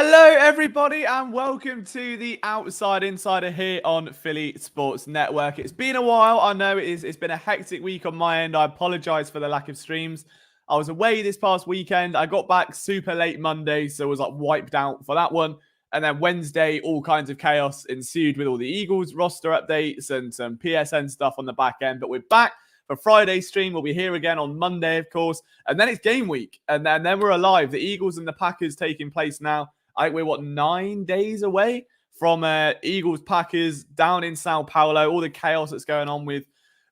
Hello, everybody, and welcome to the Outside Insider here on Philly Sports Network. It's been a while. I know it's been a hectic week on my end. I apologize for the lack of streams. I was away this past weekend. I got back super late Monday, so I was like wiped out for that one. And then Wednesday, all kinds of chaos ensued with all the Eagles roster updates and some PSN stuff on the back end. But we're back for Friday's stream. We'll be here again on Monday, of course. And then it's game week. And then we're alive. The Eagles and the Packers taking place now. I think we're, 9 days away from Eagles-Packers down in Sao Paulo. All the chaos that's going on with,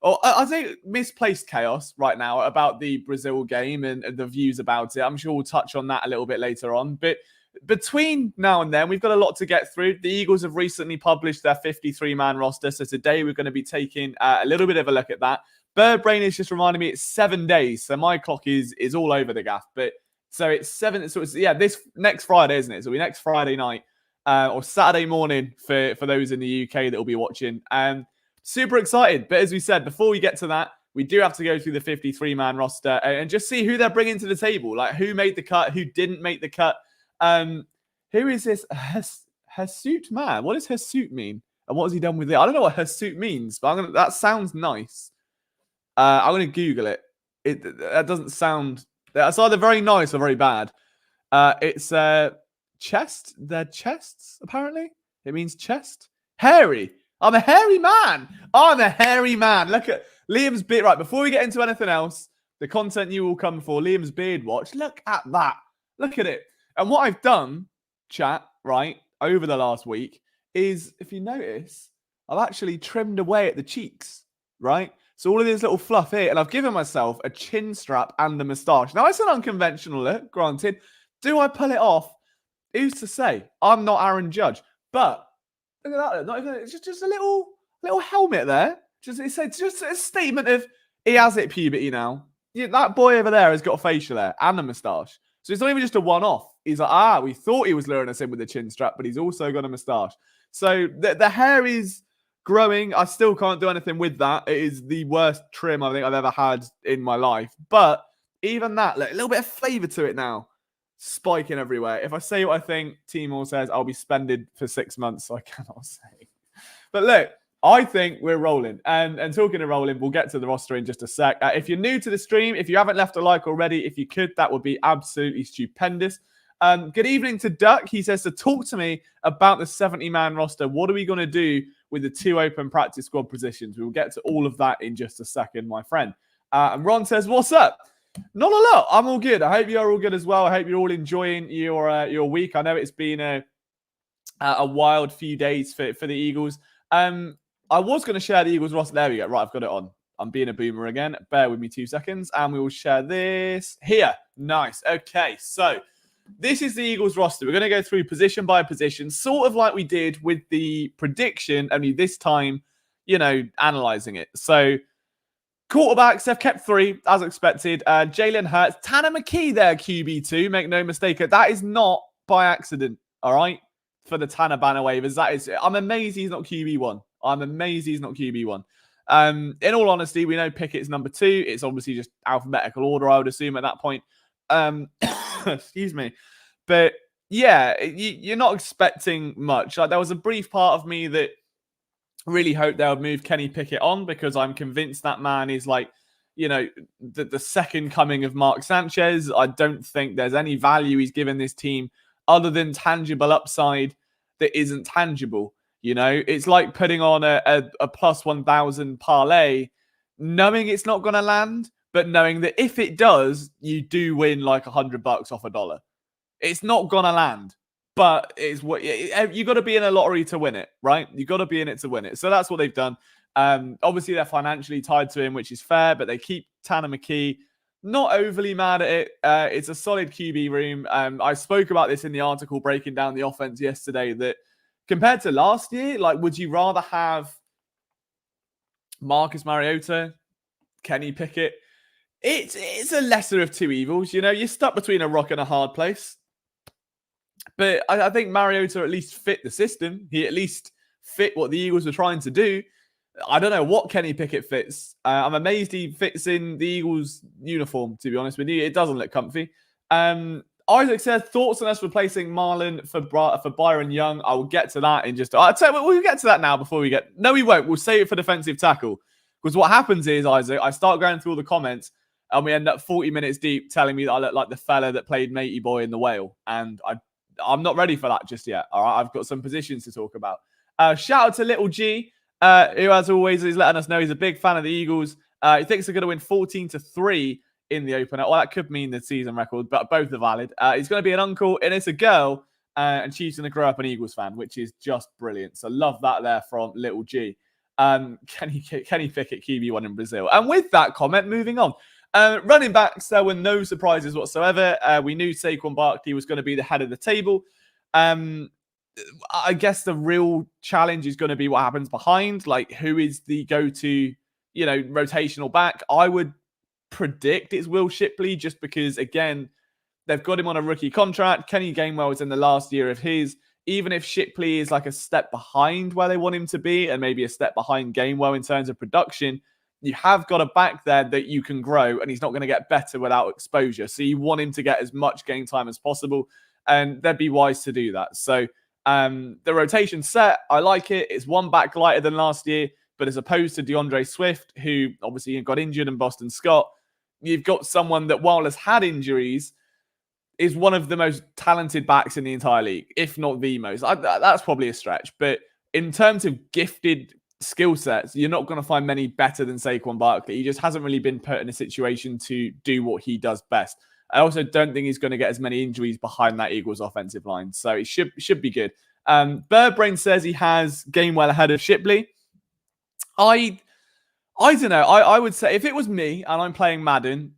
I think misplaced chaos right now about the Brazil game and the views about it. I'm sure we'll touch on that a little bit later on. But between now and then, we've got a lot to get through. The Eagles have recently published their 53-man roster. So today we're going to be taking a little bit of a look at that. Bird Brain is just reminding me it's 7 days. So my clock is all over the gaff. But so it's 7. So it's, this next Friday, isn't it? So it'll be next Friday night or Saturday morning for those in the UK that will be watching. Super excited. But as we said, before we get to that, we do have to go through the 53-man roster and just see who they're bringing to the table. Like who made the cut, who didn't make the cut. Who is this Hirsute man? What does Hirsute mean? And what has he done with it? I don't know what Hirsute means, but that sounds nice. I'm going to Google it. That doesn't sound... That's either very nice or very bad. It's chest. Their chests, apparently. It means chest. Hairy. I'm a hairy man. I'm a hairy man. Look at Liam's beard. Right, before we get into anything else, the content you will come for, Liam's beard watch. Look at that. Look at it. And what I've done, chat, right, over the last week is, if you notice, I've actually trimmed away at the cheeks, right? So all of this little fluff here, and I've given myself a chin strap and a moustache. Now, it's an unconventional look, granted. Do I pull it off? Who's to say? I'm not Aaron Judge. But, look at that. Not even, it's just a little helmet there. It's just a statement of, he has it puberty now. Yeah, that boy over there has got a facial hair and a moustache. So it's not even just a one-off. He's like, we thought he was luring us in with the chin strap, but he's also got a moustache. So the hair is growing. I still can't do anything with that. It is the worst trim I think I've ever had in my life. But even that, look, a little bit of flavour to it now. Spiking everywhere. If I say what I think, Timor says I'll be spended for 6 months. So I cannot say. But look, I think we're rolling. And talking of rolling, we'll get to the roster in just a sec. If you're new to the stream, if you haven't left a like already, if you could, that would be absolutely stupendous. Good evening to Duck. He says to talk to me about the 70-man roster. What are we going to do with the 2 open practice squad positions? We will get to all of that in just a second, my friend. And Ron says, what's up? Not a lot. I'm all good. I hope you're all good as well. I hope you're all enjoying your week. I know it's been a wild few days for the Eagles. I was going to share the Eagles roster. There we go. Right, I've got it on. I'm being a boomer again. Bear with me 2 seconds. And we will share this here. Nice. Okay, so this is the Eagles roster. We're going to go through position by position, sort of like we did with the prediction, only this time, analyzing it. So quarterbacks, they've kept 3, as expected. Jalen Hurts, Tanner McKee there, QB2. Make no mistake, that is not by accident, all right, for the Tanner banner waivers. I'm amazed he's not QB1. I'm amazed he's not QB1. In all honesty, we know Pickett's number 2. It's obviously just alphabetical order, I would assume, at that point. Excuse me. But yeah, you're not expecting much. Like, there was a brief part of me that really hoped they would move Kenny Pickett on, because I'm convinced that man is like, the second coming of Mark Sanchez. I don't think there's any value he's given this team other than tangible upside that isn't tangible. It's like putting on a plus 1,000 parlay, knowing it's not going to land, but knowing that if it does, you do win like $100 off $1. It's not going to land, but it's what you got to be in a lottery to win it, right? You got to be in it to win it. So that's what they've done. Obviously, they're financially tied to him, which is fair, but they keep Tanner McKee. Not overly mad at it. It's a solid QB room. I spoke about this in the article breaking down the offense yesterday, that compared to last year, like, would you rather have Marcus Mariota, Kenny Pickett? It's a lesser of two evils. You're stuck between a rock and a hard place. But I think Mariota at least fit the system. He at least fit what the Eagles were trying to do. I don't know what Kenny Pickett fits. I'm amazed he fits in the Eagles uniform, to be honest with you. It doesn't look comfy. Isaac says thoughts on us replacing Marlon for Byron Young. I will get to that in just. I'll tell you, we'll get to that now before we get. No, we won't. We'll save it for defensive tackle because what happens is, Isaac, I start going through all the comments and we end up 40 minutes deep telling me that I look like the fella that played Matey Boy in The Whale, and I'm not ready for that just yet. All right, I've got some positions to talk about. Shout out to Little G, who as always is letting us know he's a big fan of the Eagles. He thinks they're going to win 14-3 in the opener. Well, that could mean the season record, but both are valid. He's going to be an uncle, and it's a girl, and she's going to grow up an Eagles fan, which is just brilliant. So love that there from Little G. Kenny Pickett, QB1 in Brazil. And with that comment, moving on. Running backs, there were no surprises whatsoever. We knew Saquon Barkley was going to be the head of the table. I guess the real challenge is going to be what happens behind. Like, who is the go-to, rotational back? I would predict it's Will Shipley, just because, again, they've got him on a rookie contract. Kenny Gainwell is in the last year of his. Even if Shipley is like a step behind where they want him to be, and maybe a step behind Gainwell in terms of production, you have got a back there that you can grow, and he's not going to get better without exposure. So you want him to get as much game time as possible, and they'd be wise to do that. So the rotation set, I like it. It's one back lighter than last year, but as opposed to DeAndre Swift, who obviously got injured, and Boston Scott, you've got someone that, while has had injuries, is one of the most talented backs in the entire league, if not the most. That's probably a stretch. But in terms of gifted skill sets, you're not going to find many better than Saquon Barkley. He just hasn't really been put in a situation to do what he does best. I also don't think he's going to get as many injuries behind that Eagles offensive line. So it should be good. Birdbrain says he has Gainwell ahead of Shipley. I don't know. I would say if it was me and I'm playing Madden,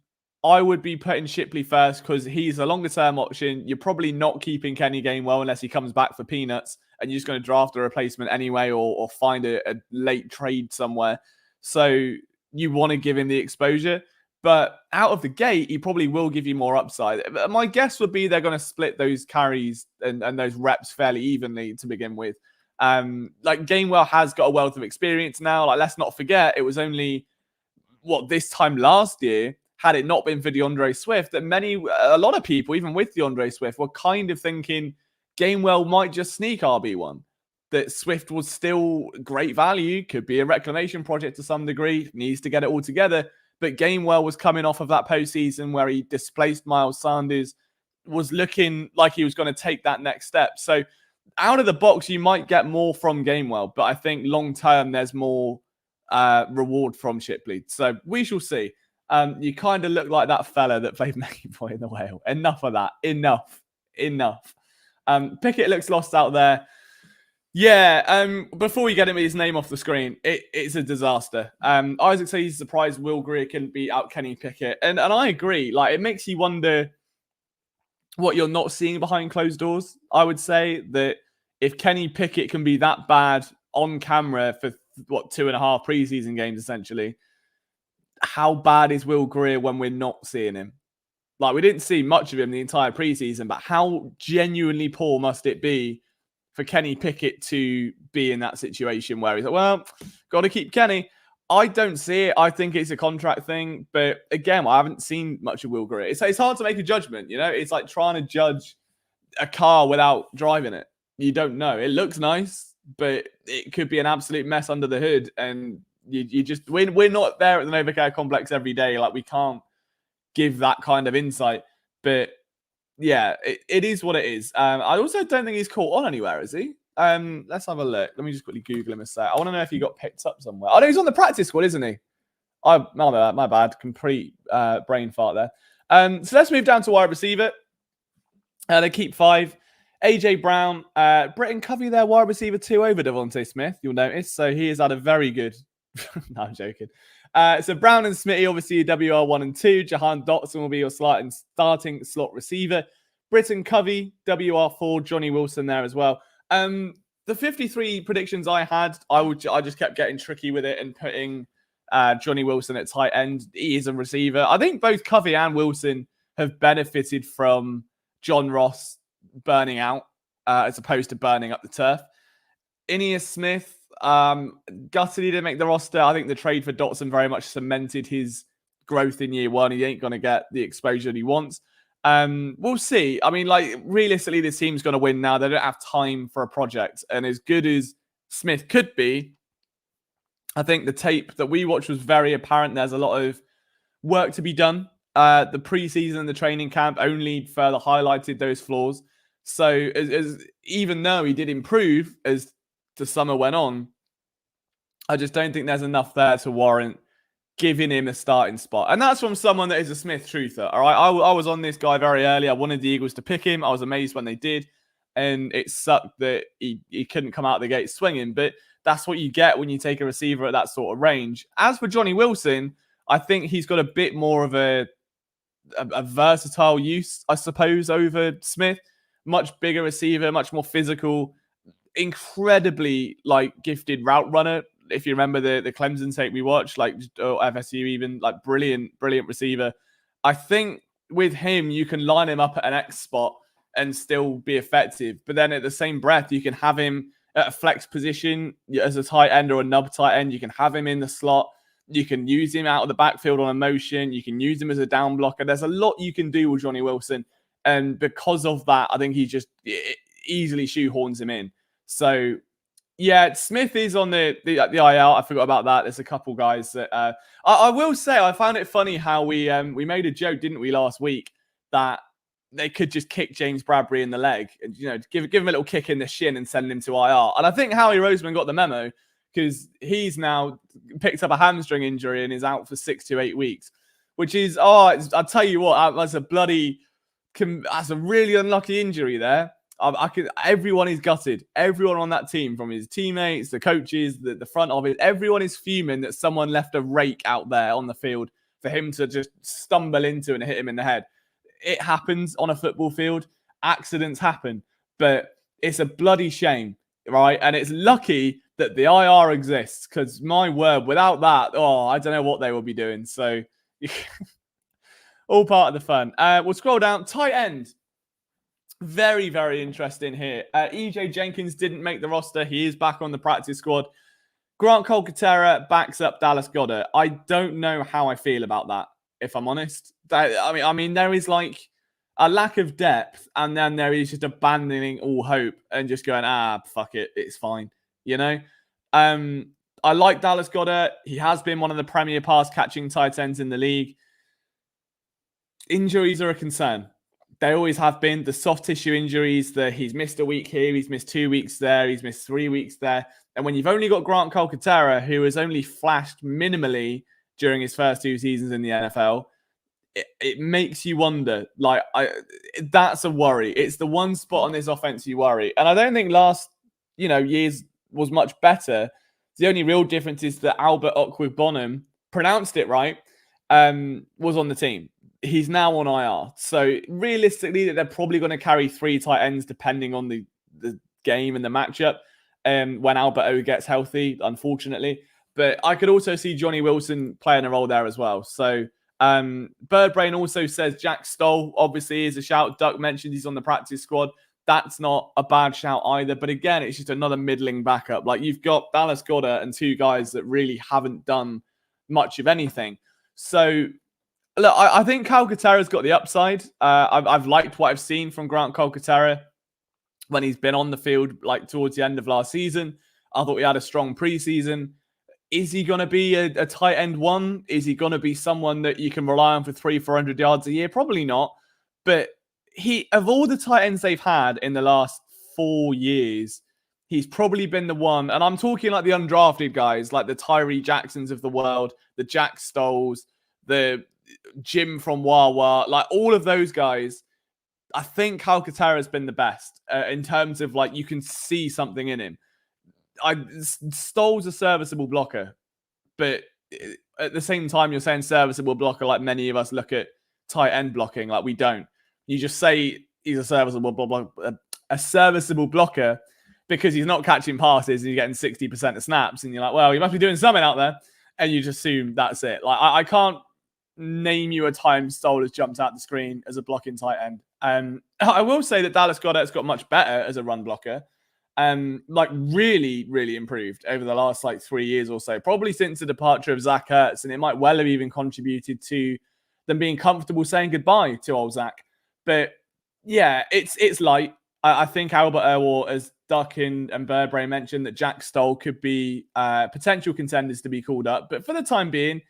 I would be putting Shipley first because he's a longer-term option. You're probably not keeping Kenny Gainwell unless he comes back for peanuts, and you're just going to draft a replacement anyway, or find a late trade somewhere. So you want to give him the exposure. But out of the gate, he probably will give you more upside. My guess would be they're going to split those carries and those reps fairly evenly to begin with. Like, Gainwell has got a wealth of experience now. Like, let's not forget, it was only, this time last year, had it not been for DeAndre Swift, that a lot of people, even with DeAndre Swift, were kind of thinking Gainwell might just sneak RB1. That Swift was still great value, could be a reclamation project to some degree, needs to get it all together. But Gainwell was coming off of that postseason where he displaced Miles Sanders, was looking like he was going to take that next step. So out of the box, you might get more from Gainwell, but I think long term, there's more reward from Shipley. So we shall see. You kind of look like that fella that played Maggie Boy in The Whale. Enough of that. Enough. Pickett looks lost out there. Yeah, before we get him his name off the screen, it's a disaster. Isaac says he's surprised Will Greer can beat out Kenny Pickett. And I agree. Like, it makes you wonder what you're not seeing behind closed doors. I would say that if Kenny Pickett can be that bad on camera for, 2.5 preseason games, essentially, how bad is Will Greer when we're not seeing him? Like, we didn't see much of him the entire preseason, but how genuinely poor must it be for Kenny Pickett to be in that situation where he's like, well, got to keep Kenny? I don't see it. I think it's a contract thing. But again, I haven't seen much of Will Greer. It's hard to make a judgment, It's like trying to judge a car without driving it. You don't know. It looks nice, but it could be an absolute mess under the hood. And we're not there at the NovaCare complex every day. Like, we can't give that kind of insight. But yeah, it is what it is. I also don't think he's caught on anywhere, is he? Let's have a look. Let me just quickly Google him a sec. I want to know if he got picked up somewhere. Oh, no, he's on the practice squad, isn't he? My bad. Complete brain fart there. So let's move down to wide receiver. They keep 5. AJ Brown, Britton Covey there, wide receiver 2 over Devontae Smith, you'll notice. So he has had a very good... no, I'm joking. So Brown and Smitty, obviously, WR1 and 2. Jahan Dotson will be your starting slot receiver. Britton Covey, WR4. Johnny Wilson there as well. The 53 predictions I had, I just kept getting tricky with it and putting Johnny Wilson at tight end. He is a receiver. I think both Covey and Wilson have benefited from John Ross burning out as opposed to burning up the turf. Ineas Smith, gutted he didn't make the roster. I think the trade for Dotson very much cemented his growth in year 1. He ain't going to get the exposure that he wants. We'll see. I mean, like, realistically, this team's going to win now. They don't have time for a project. And as good as Smith could be, I think the tape that we watched was very apparent. There's a lot of work to be done. The preseason and the training camp only further highlighted those flaws. So, even though he did improve as the summer went on, I just don't think there's enough there to warrant giving him a starting spot. And that's from someone that is a Smith truther. All right. I was on this guy very early. I wanted the Eagles to pick him. I was amazed when they did. And it sucked that he couldn't come out the gate swinging. But that's what you get when you take a receiver at that sort of range. As for Johnny Wilson, I think he's got a bit more of a versatile use, I suppose, over Smith. Much bigger receiver, much more physical, incredibly gifted route runner. If you remember the Clemson tape we watched, FSU even, brilliant receiver. I think with him, you can line him up at an X spot and still be effective. But then at the same breath, you can have him at a flex position as a tight end or a nub tight end. You can have him in the slot. You can use him out of the backfield on a motion. You can use him as a down blocker. There's a lot you can do with Johnny Wilson. And because of that, I think he just easily shoehorns him in. So, yeah, Smith is on the IL. I forgot about that. There's a couple guys that I will say I found it funny how we made a joke, didn't we, last week, that they could just kick James Bradbury in the leg and give him a little kick in the shin and send him to IR. And I think Howie Roseman got the memo because he's now picked up a hamstring injury and is out for 6 to 8 weeks, which is I'll tell you what, that's a really unlucky injury there. Everyone is gutted. Everyone on that team, from his teammates, the coaches, the front office, everyone is fuming that someone left a rake out there on the field for him to just stumble into and hit him in the head. It happens on a football field. Accidents happen, but it's a bloody shame, right? And it's lucky that the IR exists because, my word, without that, I don't know what they will be doing. So, all part of the fun. We'll scroll down. Tight end. Very, very interesting here. EJ Jenkins didn't make the roster. He is back on the practice squad. Grant Colcaterra backs up Dallas Goedert. I don't know how I feel about that, if I'm honest. I mean, there is a lack of depth, and then there is just abandoning all hope and just going, fuck it, it's fine. I like Dallas Goedert. He has been one of the premier pass catching tight ends in the league. Injuries are a concern. They always have been. The soft tissue injuries, he's missed a week here, he's missed 2 weeks there, he's missed 3 weeks there. And when you've only got Grant Colcaterra, who has only flashed minimally during his first 2 seasons in the NFL, it makes you wonder. That's a worry. It's the one spot on this offense you worry. And I don't think last years was much better. The only real difference is that Albert Okwuegbunam, pronounced it right, was on the team. He's now on IR. So realistically, they're probably going to carry 3 tight ends depending on the game and the matchup when Albert O gets healthy, unfortunately. But I could also see Johnny Wilson playing a role there as well. So Birdbrain also says Jack Stoll obviously is a shout. Duck mentioned he's on the practice squad. That's not a bad shout either. But again, it's just another middling backup. You've got Dallas Goedert and 2 guys that really haven't done much of anything. So look, I think Colcaterra's got the upside. I've liked what I've seen from Grant Colcaterra when he's been on the field, towards the end of last season. I thought he had a strong preseason. Is he going to be a tight end one? Is he going to be someone that you can rely on for 300-400 yards a year? Probably not. But of all the tight ends they've had in the last 4 years, he's probably been the one. And I'm talking the undrafted guys, like the Tyree Jacksons of the world, the Jack Stolls, the Jim from Wawa, all of those guys. I think Calcaterra has been the best in terms of you can see something in him. Stoll's a serviceable blocker, but at the same time, you're saying serviceable blocker like many of us look at tight end blocking. We don't. You just say he's a serviceable blocker because he's not catching passes and he's getting 60% of snaps, and you're like, well, he must be doing something out there, and you just assume that's it. I can't name you a time Stoll has jumped out the screen as a blocking tight end. I will say that Dallas Goedert's got much better as a run blocker. Really, really improved over the last 3 years or so, probably since the departure of Zach Ertz, and it might well have even contributed to them being comfortable saying goodbye to old Zach. But yeah, it's light. I think Albert Erwar, as Duck and Burbrain mentioned, that Jack Stoll could be potential contenders to be called up. But for the time being,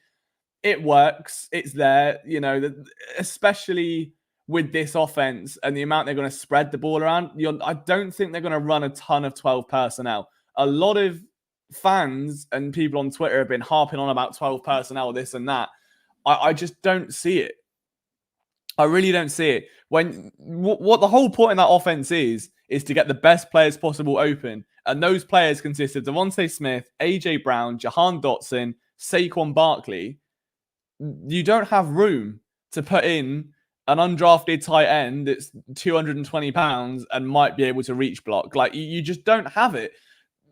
it works. It's there, especially with this offense and the amount they're going to spread the ball around. I don't think they're going to run a ton of 12 personnel. A lot of fans and people on Twitter have been harping on about 12 personnel, this and that. I just don't see it. I really don't see it. What the whole point in that offense is to get the best players possible open. And those players consist of Devontae Smith, AJ Brown, Jahan Dotson, Saquon Barkley. You don't have room to put in an undrafted tight end that's 220 pounds and might be able to reach block. Like, you just don't have it.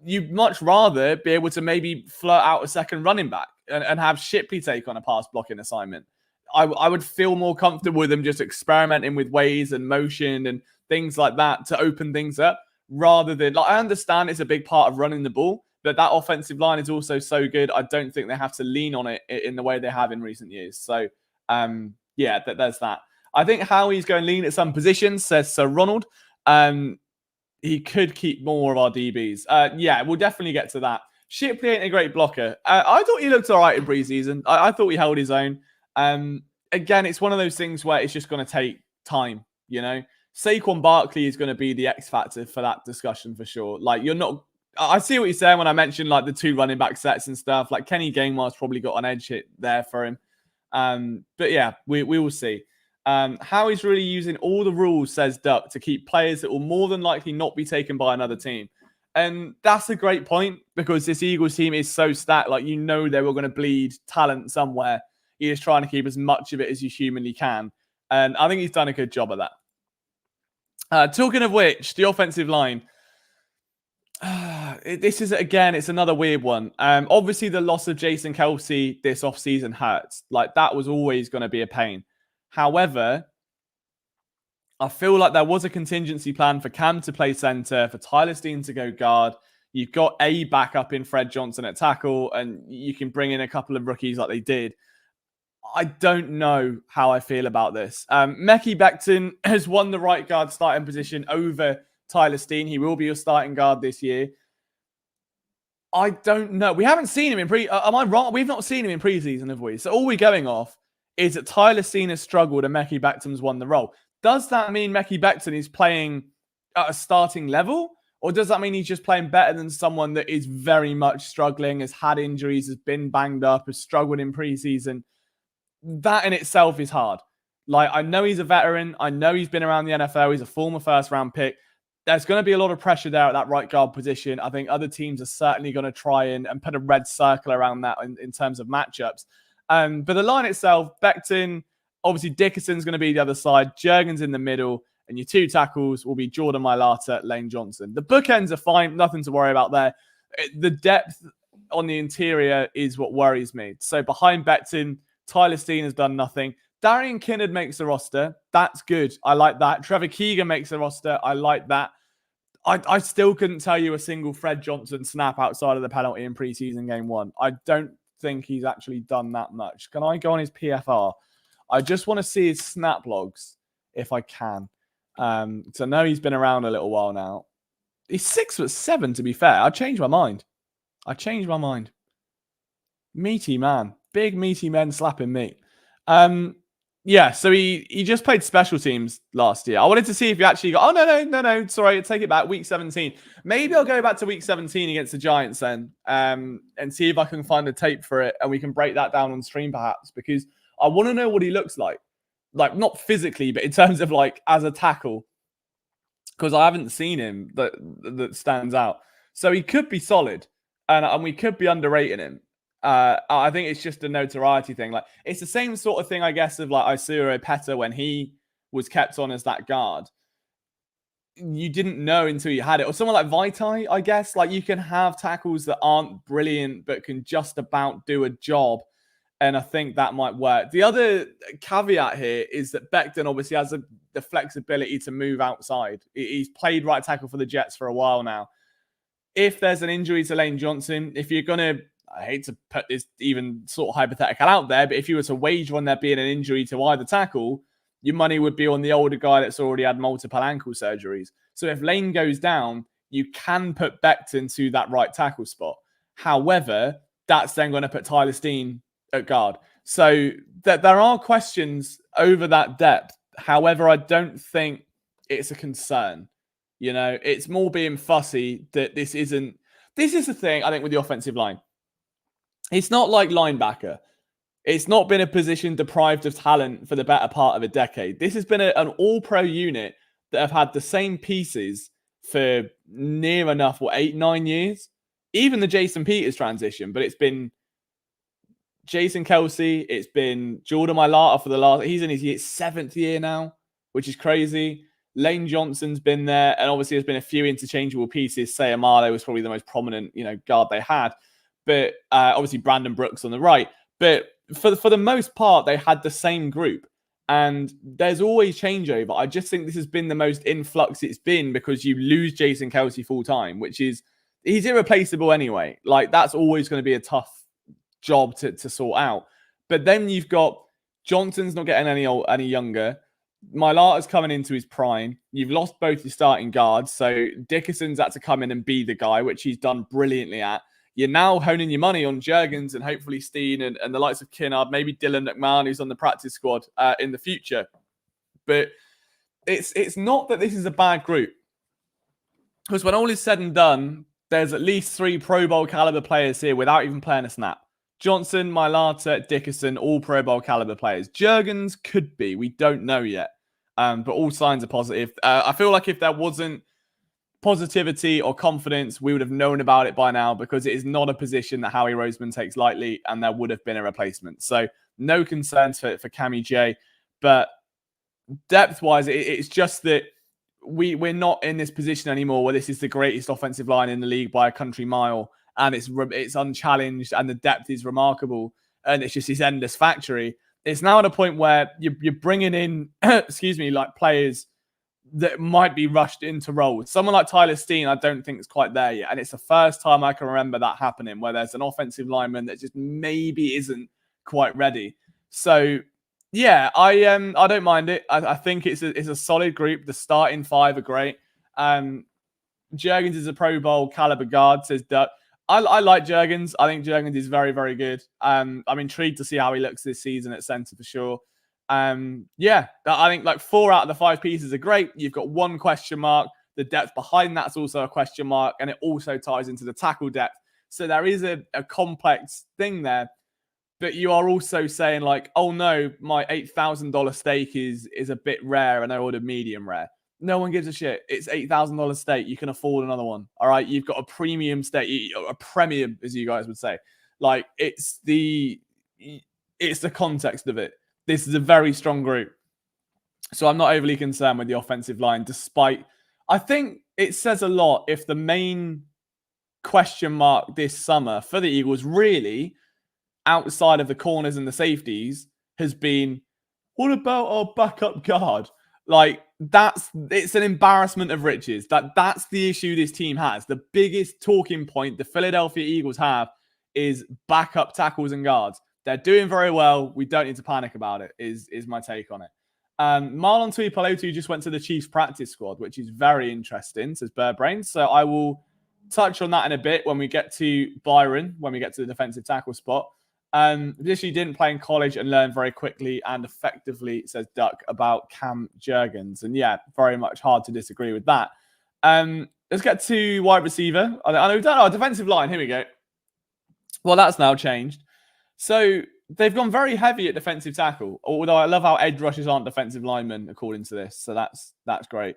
You'd much rather be able to maybe flirt out a second running back and have Shipley take on a pass blocking assignment. I would feel more comfortable with them just experimenting with ways and motion and things like that to open things up, rather than, like, I understand it's a big part of running the ball, but that offensive line is also so good. I don't think they have to lean on it in the way they have in recent years. So, yeah, there's that. I think Howie's going to lean at some positions, says Sir Ronald. He could keep more of our DBs. Yeah, we'll definitely get to that. Shipley ain't a great blocker. I thought he looked all right in preseason. I thought he held his own. Again, it's one of those things where it's just going to take time, Saquon Barkley is going to be the X factor for that discussion for sure. Like, I see what you're saying when I mentioned like the 2 running back sets and stuff. Like, Kenny Gainwell's probably got an edge hit there for him. But yeah, we will see. How he's really using all the rules, says Duck, to keep players that will more than likely not be taken by another team. And that's a great point, because this Eagles team is so stacked. Like, they were going to bleed talent somewhere. You're just trying to keep as much of it as you humanly can. And I think he's done a good job of that. Talking of which, the offensive line. This is, again, it's another weird one. Obviously, the loss of Jason Kelce this offseason hurts. Like, that was always going to be a pain. However, I feel like there was a contingency plan for Cam to play center, for Tyler Steen to go guard. You've got a backup in Fred Johnson at tackle, and you can bring in a couple of rookies like they did. I don't know how I feel about this. Mekhi Becton has won the right guard starting position over Tyler Steen. He will be your starting guard this year. I don't know. We haven't seen him in am I wrong? We've not seen him in preseason, have we? So all we're going off is that Tyler Steen has struggled and Mekhi Becton's won the role. Does that mean Mekhi Becton is playing at a starting level? Or does that mean he's just playing better than someone that is very much struggling, has had injuries, has been banged up, has struggled in preseason? That in itself is hard. Like, I know he's a veteran. I know he's been around the NFL. He's a former first-round pick. There's going to be a lot of pressure there at that right guard position. I think other teams are certainly going to try and put a red circle around that in terms of matchups. But the line itself, Becton, obviously Dickerson's going to be the other side. Jurgens in the middle. And your 2 tackles will be Jordan Mailata, Lane Johnson. The bookends are fine. Nothing to worry about there. The depth on the interior is what worries me. So behind Becton, Tyler Steen has done nothing. Darian Kinnard makes the roster. That's good. I like that. Trevor Keegan makes the roster. I like that. I still couldn't tell you a single Fred Johnson snap outside of the penalty in preseason game 1. I don't think he's actually done that much. Can I go on his PFR? I just want to see his snap logs if I can. So I know he's been around a little while now. He's 6'7", to be fair. I changed my mind. Meaty man. Big meaty men slapping meat. Yeah, so he just played special teams last year. I wanted to see if he actually got... Oh, no. Sorry, take it back. Week 17. Maybe I'll go back to week 17 against the Giants then, and see if I can find a tape for it, and we can break that down on stream perhaps, because I want to know what he looks like. Like, not physically, but in terms of, like, as a tackle, because I haven't seen him that stands out. So he could be solid, and we could be underrating him. I think it's just a notoriety thing. Like, it's the same sort of thing, I guess, of like Isuro Peta when he was kept on as that guard. You didn't know until you had it. Or someone like Vaitai, I guess. Like, you can have tackles that aren't brilliant but can just about do a job. And I think that might work. The other caveat here is that Becton obviously has the flexibility to move outside. He's played right tackle for the Jets for a while now. If there's an injury to Lane Johnson, if you're going to... I hate to put this even sort of hypothetical out there, but if you were to wager on there being an injury to either tackle, your money would be on the older guy that's already had multiple ankle surgeries. So if Lane goes down, you can put Becton to that right tackle spot. However, that's then going to put Tyler Steen at guard. So there are questions over that depth. However, I don't think it's a concern. You know, it's more being fussy that this isn't. This is the thing, I think, with the offensive line. It's not like linebacker. It's not been a position deprived of talent for the better part of a decade. This has been an all-pro unit that have had the same pieces for near enough, 8-9 years? Even the Jason Peters transition, but it's been Jason Kelsey, it's been Jordan Mailata for the last, he's in his 7th year now, which is crazy. Lane Johnson's been there, and obviously there's been a few interchangeable pieces. Sayamale was probably the most prominent, guard they had. But obviously Brandon Brooks on the right. But for the most part, they had the same group. And there's always changeover. I just think this has been the most influx it's been because you lose Jason Kelsey full time, which is, he's irreplaceable anyway. Like, that's always going to be a tough job to sort out. But then you've got Johnson's not getting any younger. Mailata's coming into his prime. You've lost both your starting guards. So Dickerson's had to come in and be the guy, which he's done brilliantly at. You're now honing your money on Juergens and hopefully Steen and the likes of Kinnard, maybe Dylan McMahon, who's on the practice squad in the future. But it's not that this is a bad group. Because when all is said and done, there's at least 3 Pro Bowl caliber players here without even playing a snap. Johnson, Mailata, Dickerson, all Pro Bowl caliber players. Juergens could be. We don't know yet. But all signs are positive. I feel like if there wasn't positivity or confidence, we would have known about it by now because it is not a position that Howie Roseman takes lightly, and there would have been a replacement. So no concerns for Cammy J. But depth-wise, it's just that we're not in this position anymore where this is the greatest offensive line in the league by a country mile, and it's unchallenged, and the depth is remarkable, and it's just this endless factory. It's now at a point where you're bringing in, like players that might be rushed into roles. Someone like Tyler Steen, I don't think is quite there yet. And it's the first time I can remember that happening, where there's an offensive lineman that just maybe isn't quite ready. So, yeah, I don't mind it. I think it's a solid group. The starting 5 are great. Juergens is a Pro Bowl caliber guard, says Duck. I like Juergens. I think Juergens is very, very good. I'm intrigued to see how he looks this season at center for sure. Yeah, I think like 4 out of the 5 pieces are great. You've got 1 question mark. The depth behind that's also a question mark, and it also ties into the tackle depth. So there is a complex thing there. But you are also saying like, oh no, my $8,000 steak is a bit rare and I ordered medium rare. No one gives a shit. It's $8,000 steak. You can afford another one. All right. You've got a premium steak, a premium, as you guys would say. Like, it's the context of it. This is a very strong group. So I'm not overly concerned with the offensive line, despite, I think it says a lot if the main question mark this summer for the Eagles, really, outside of the corners and the safeties, has been, what about our backup guard? Like, it's an embarrassment of riches. That's the issue this team has. The biggest talking point the Philadelphia Eagles have is backup tackles and guards. They're doing very well. We don't need to panic about it, is my take on it. Marlon Tuipulotu just went to the Chiefs practice squad, which is very interesting, says Birdbrains. So I will touch on that in a bit when we get to Byron, when we get to the defensive tackle spot. Literally didn't play in college and learned very quickly and effectively, says Duck, about Cam Juergens. And yeah, very much hard to disagree with that. Let's get to wide receiver. I know we've done our defensive line. Here we go. Well, that's now changed. So they've gone very heavy at defensive tackle, although I love how edge rushers aren't defensive linemen, according to this. So that's great.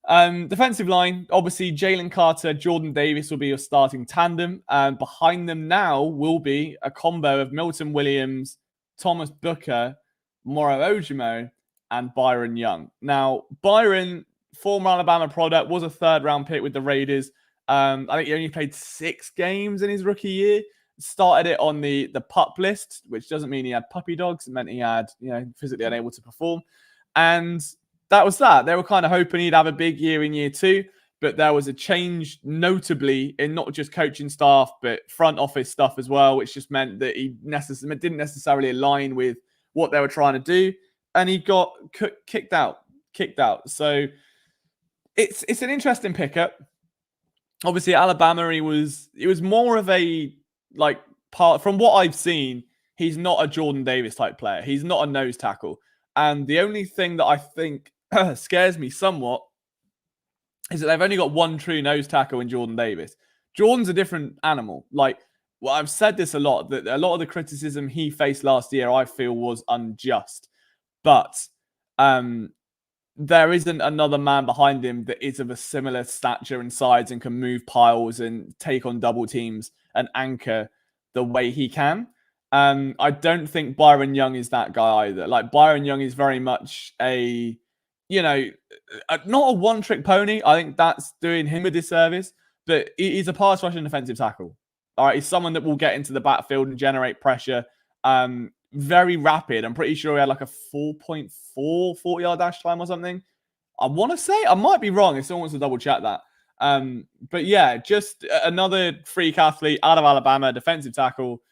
Defensive line, obviously, Jalen Carter, Jordan Davis will be your starting tandem. Behind them now will be a combo of Milton Williams, Thomas Booker, Moro Ojimo, and Byron Young. Now, Byron, former Alabama product, was a 3rd-round pick with the Raiders. I think he only played 6 games in his rookie year. Started it on the PUP list, which doesn't mean he had puppy dogs. It meant he had, physically unable to perform. And that was that. They were kind of hoping he'd have a big year in year 2, but there was a change notably in not just coaching staff, but front office stuff as well, which just meant that he didn't necessarily align with what they were trying to do. and he got kicked out. So it's an interesting pickup. Obviously, Alabama, it was more of a like part from what I've seen. He's not a Jordan Davis type player. He's not a nose tackle. And the only thing that I think scares me somewhat is that they've only got one true nose tackle in Jordan Davis. Jordan's a different animal. Like, well, I've said this a lot, that a lot of the criticism he faced last year, I feel, was unjust. But there isn't another man behind him that is of a similar stature and size and can move piles and take on double teams and anchor the way he can. I don't think Byron Young is that guy either. Like, Byron Young is very much a, not a one-trick pony. I think that's doing him a disservice, but he's a pass rush and defensive tackle. All right, he's someone that will get into the backfield and generate pressure. Very rapid. I'm pretty sure he had like a 4.4 40-yard dash time or something. I want to say, I might be wrong if someone wants to double check that. But yeah, just another freak athlete out of Alabama, defensive tackle,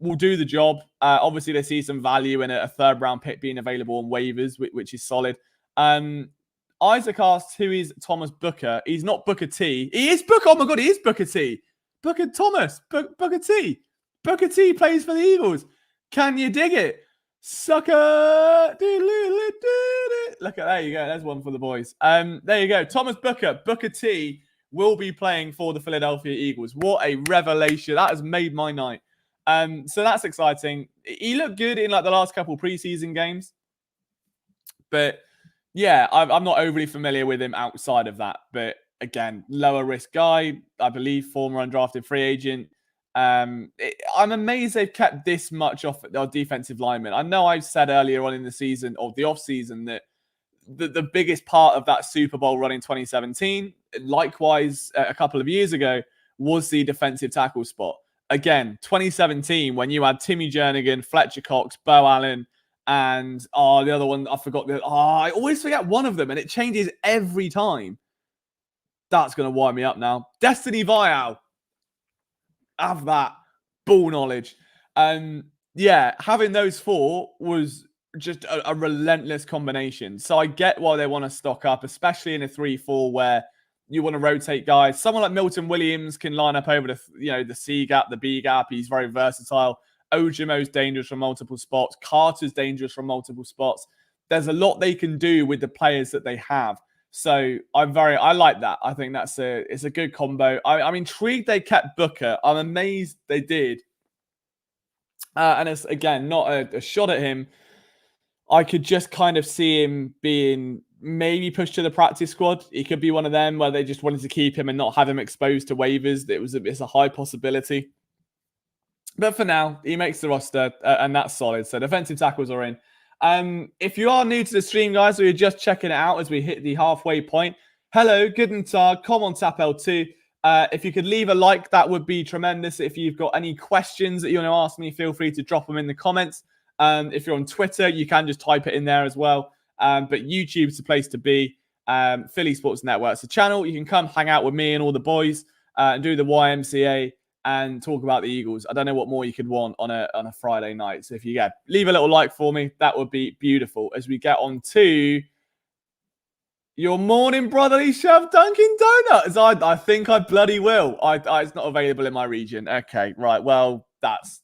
will do the job. Obviously, they see some value in a third-round pick being available on waivers, which is solid. Isaac asks, who is Thomas Booker? He's not Booker T. He is Booker. Oh my God, he is Booker T. Booker Thomas. Booker T. Booker T plays for the Eagles. Can you dig it? Sucker. Look at, there you go. There's one for the boys. There you go. Thomas Booker. Booker T will be playing for the Philadelphia Eagles. What a revelation. That has made my night. So that's exciting. He looked good in like the last couple preseason games. But yeah, I'm not overly familiar with him outside of that. But again, lower risk guy, I believe, former undrafted free agent. I'm amazed they've kept this much off their defensive linemen. I know I've said earlier on in the season, or the offseason, that the biggest part of that Super Bowl run in 2017, likewise a couple of years ago, was the defensive tackle spot. Again, 2017, when you had Timmy Jernigan, Fletcher Cox, Bo Allen, and the other one, I forgot. I always forget one of them, and it changes every time. That's going to wind me up now. Destiny Vial. Have that ball knowledge. Yeah, having those four was just a relentless combination. So I get why they want to stock up, especially in a 3-4 where you want to rotate guys. Someone like Milton Williams can line up over the C gap, the B gap. He's very versatile. Ojomo's dangerous from multiple spots. Carter's dangerous from multiple spots. There's a lot they can do with the players that they have. So I like that. I think it's a good combo. I'm intrigued they kept Booker. I'm amazed they did. And it's, again, not a shot at him. I could just kind of see him being maybe pushed to the practice squad. He could be one of them where they just wanted to keep him and not have him exposed to waivers. It's a high possibility. But for now, he makes the roster, and that's solid. So defensive tackles are in. If you are new to the stream, guys, or you're just checking it out as we hit the halfway point, hello, guten Tag, come on, tap L2. If you could leave a like, that would be tremendous. If you've got any questions that you want to ask me, feel free to drop them in the comments. If you're on Twitter, you can just type it in there as well. But YouTube's the place to be. Philly Sports Network's the channel. You can come hang out with me and all the boys and do the YMCA and talk about the Eagles. I don't know what more you could want on a Friday night. So if you leave a little like for me, that would be beautiful. As we get on to your morning brotherly shove Dunkin' Donuts. I think I bloody will. It's not available in my region. Okay, right. Well, that's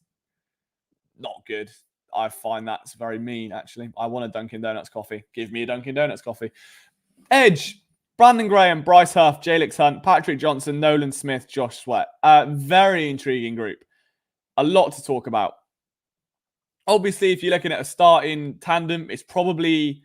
not good. I find that's very mean, actually. I want a Dunkin' Donuts coffee. Give me a Dunkin' Donuts coffee. Edge. Brandon Graham, Bryce Huff, Jalix Hunt, Patrick Johnson, Nolan Smith, Josh Sweat. Very intriguing group. A lot to talk about. Obviously, if you're looking at a starting tandem, it's probably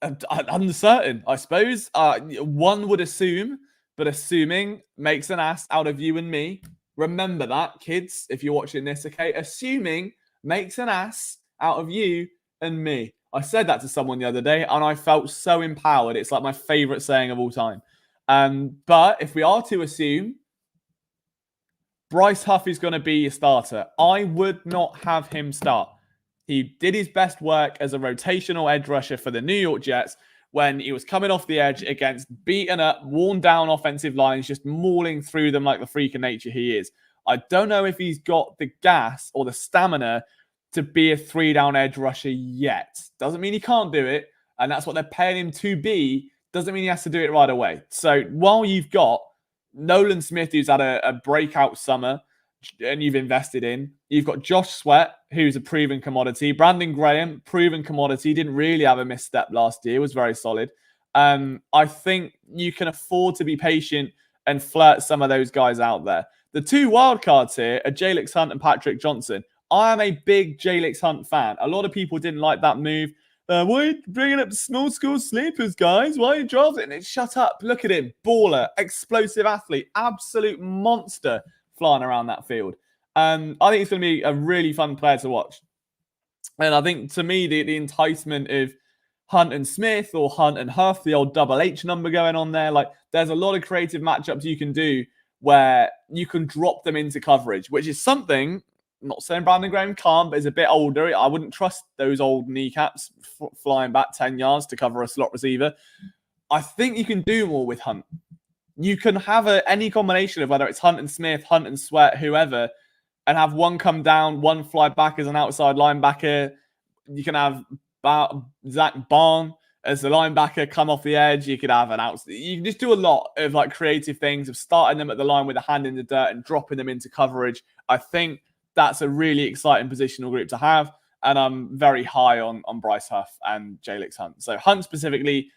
uncertain, I suppose. One would assume, but assuming makes an ass out of you and me. Remember that, kids, if you're watching this, okay? Assuming makes an ass out of you and me. I said that to someone the other day, and I felt so empowered. It's like my favorite saying of all time. But if we are to assume Bryce Huff is going to be a starter, I would not have him start. He did his best work as a rotational edge rusher for the New York Jets when he was coming off the edge against beaten up, worn down offensive lines, just mauling through them like the freak of nature he is. I don't know if he's got the gas or the stamina to be a 3-down edge rusher yet. Doesn't mean he can't do it, and that's what they're paying him to be. Doesn't mean he has to do it right away. So while you've got Nolan Smith, who's had a breakout summer, and you've invested in, you've got Josh Sweat, who's a proven commodity. Brandon Graham, proven commodity, didn't really have a misstep last year, was very solid. I think you can afford to be patient and flirt some of those guys out there. The two wildcards here are Jalix Hunt and Patrick Johnson. I am a big Jalix Hunt fan. A lot of people didn't like that move. Why are you bringing up small school sleepers, guys? Why are you drafting it? Shut up. Look at him. Baller, explosive athlete, absolute monster flying around that field. I think it's going to be a really fun player to watch. And I think, to me, the enticement of Hunt and Smith or Hunt and Huff, the old double H number going on there, like there's a lot of creative matchups you can do where you can drop them into coverage, which is something, I'm not saying Brandon Graham can't, but is a bit older. I wouldn't trust those old kneecaps flying back 10 yards to cover a slot receiver. I think you can do more with Hunt. You can have any combination of whether it's Hunt and Smith, Hunt and Sweat, whoever, and have one come down, one fly back as an outside linebacker. You can have Zach Barn as the linebacker come off the edge. You could have an outside. You can just do a lot of like creative things of starting them at the line with a hand in the dirt and dropping them into coverage. I think that's a really exciting positional group to have. And I'm very high on Bryce Huff and Jalix Hunt. So Hunt specifically,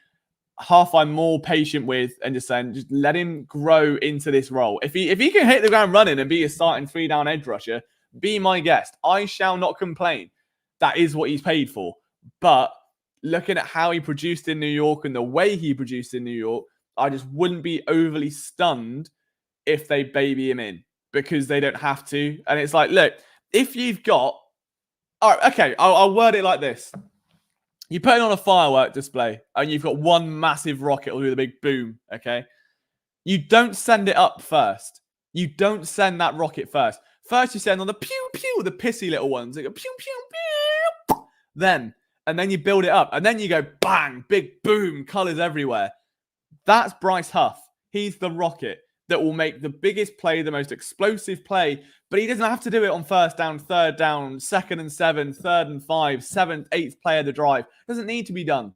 Huff I'm more patient with, and just saying, just let him grow into this role. If he can hit the ground running and be a starting 3-down edge rusher, be my guest. I shall not complain. That is what he's paid for. But looking at how he produced in New York and the way he produced in New York, I just wouldn't be overly stunned if they baby him in, because they don't have to. And it's like, look, if you've got... All right, okay, I'll word it like this. You put it on a firework display and you've got one massive rocket with a big boom, okay? You don't send it up first. You don't send that rocket first. First you send on the pew-pew, the pissy little ones. They go pew-pew-pew. Then you build it up. And then you go bang, big boom, colors everywhere. That's Bryce Huff. He's the rocket that will make the biggest play, the most explosive play, but he doesn't have to do it on first down, third down, 2nd and 7, 3rd and 5, 7th, 8th play of the drive. It doesn't need to be done.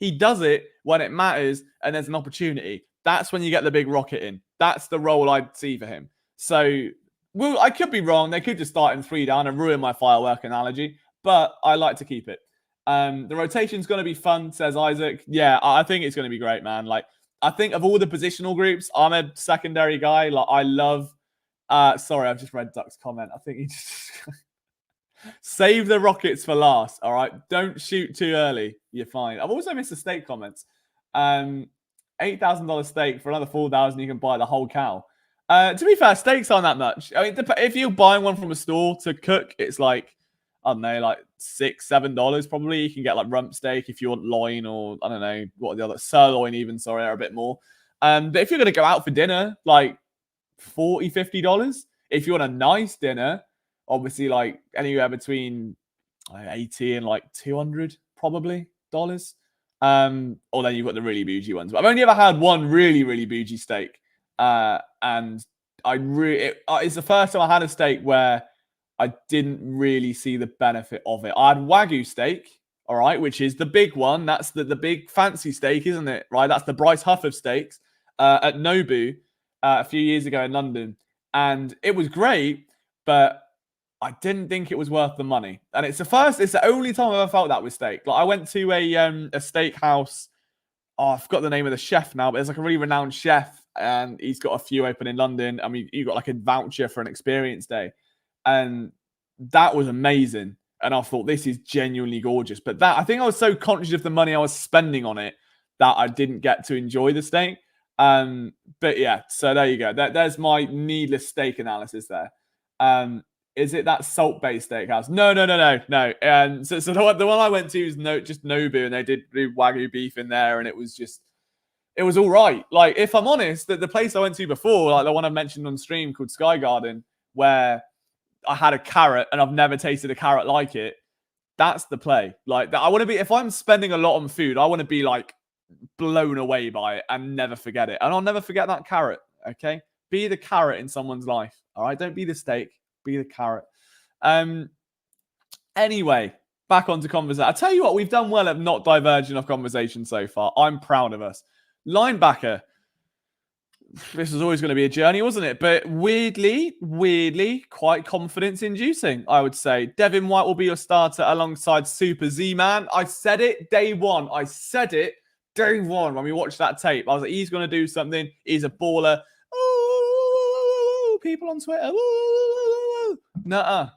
He does it when it matters and there's an opportunity. That's when you get the big rocket in. That's the role I'd see for him. So, well, I could be wrong. They could just start in 3 down and ruin my firework analogy, but I like to keep it. The rotation's going to be fun, says Isaac. Yeah, I think it's going to be great, man. Like, I think of all the positional groups, I'm a secondary guy. Like, I love... sorry, I've just read Duck's comment. I think he just... Save the rockets for last, all right? Don't shoot too early. You're fine. I've also missed the steak comments. $8,000 steak for another $4,000, you can buy the whole cow. To be fair, steaks aren't that much. I mean, if you're buying one from a store to cook, it's like, I don't know, like $6, $7 probably. You can get like rump steak if you want loin, or I don't know, what are the other, sirloin even, sorry, are a bit more. But if you're going to go out for dinner, like $40, $50. If you want a nice dinner, obviously like anywhere between 80 and like 200 probably dollars. Or then you've got the really bougie ones. But I've only ever had one really, really bougie steak. And it's the first time I had a steak where I didn't really see the benefit of it. I had Wagyu steak, all right, which is the big one. That's the big fancy steak, isn't it? Right? That's the Bryce Huff of steaks at Nobu a few years ago in London. And it was great, but I didn't think it was worth the money. And it's the only time I've ever felt that with steak. Like, I went to a steakhouse. Oh, I forgot the name of the chef now, but there's like a really renowned chef, and he's got a few open in London. I mean, you got like a voucher for an experience day. And that was amazing. And I thought, this is genuinely gorgeous. But I think I was so conscious of the money I was spending on it that I didn't get to enjoy the steak. But yeah, so there you go. There's my needless steak analysis there. Is it that salt-based steakhouse? No. So the one I went to was just Nobu, and they did do Wagyu beef in there, and it was all right. Like, if I'm honest, the place I went to before, like the one I mentioned on stream called Sky Garden, where I had a carrot and I've never tasted a carrot like it. That's the play. Like, I want to be, if I'm spending a lot on food, I want to be like blown away by it and never forget it. And I'll never forget that carrot. Okay. Be the carrot in someone's life. All right. Don't be the steak, be the carrot. Anyway, back onto conversation. I tell you what, we've done well at not diverging off conversation so far. I'm proud of us. Linebacker. This was always going to be a journey, wasn't it? But weirdly, quite confidence-inducing, I would say. Devin White will be your starter alongside Super Z-Man. I said it day one. When we watched that tape. I was like, he's going to do something. He's a baller. Ooh, people on Twitter. Ooh. Nuh-uh.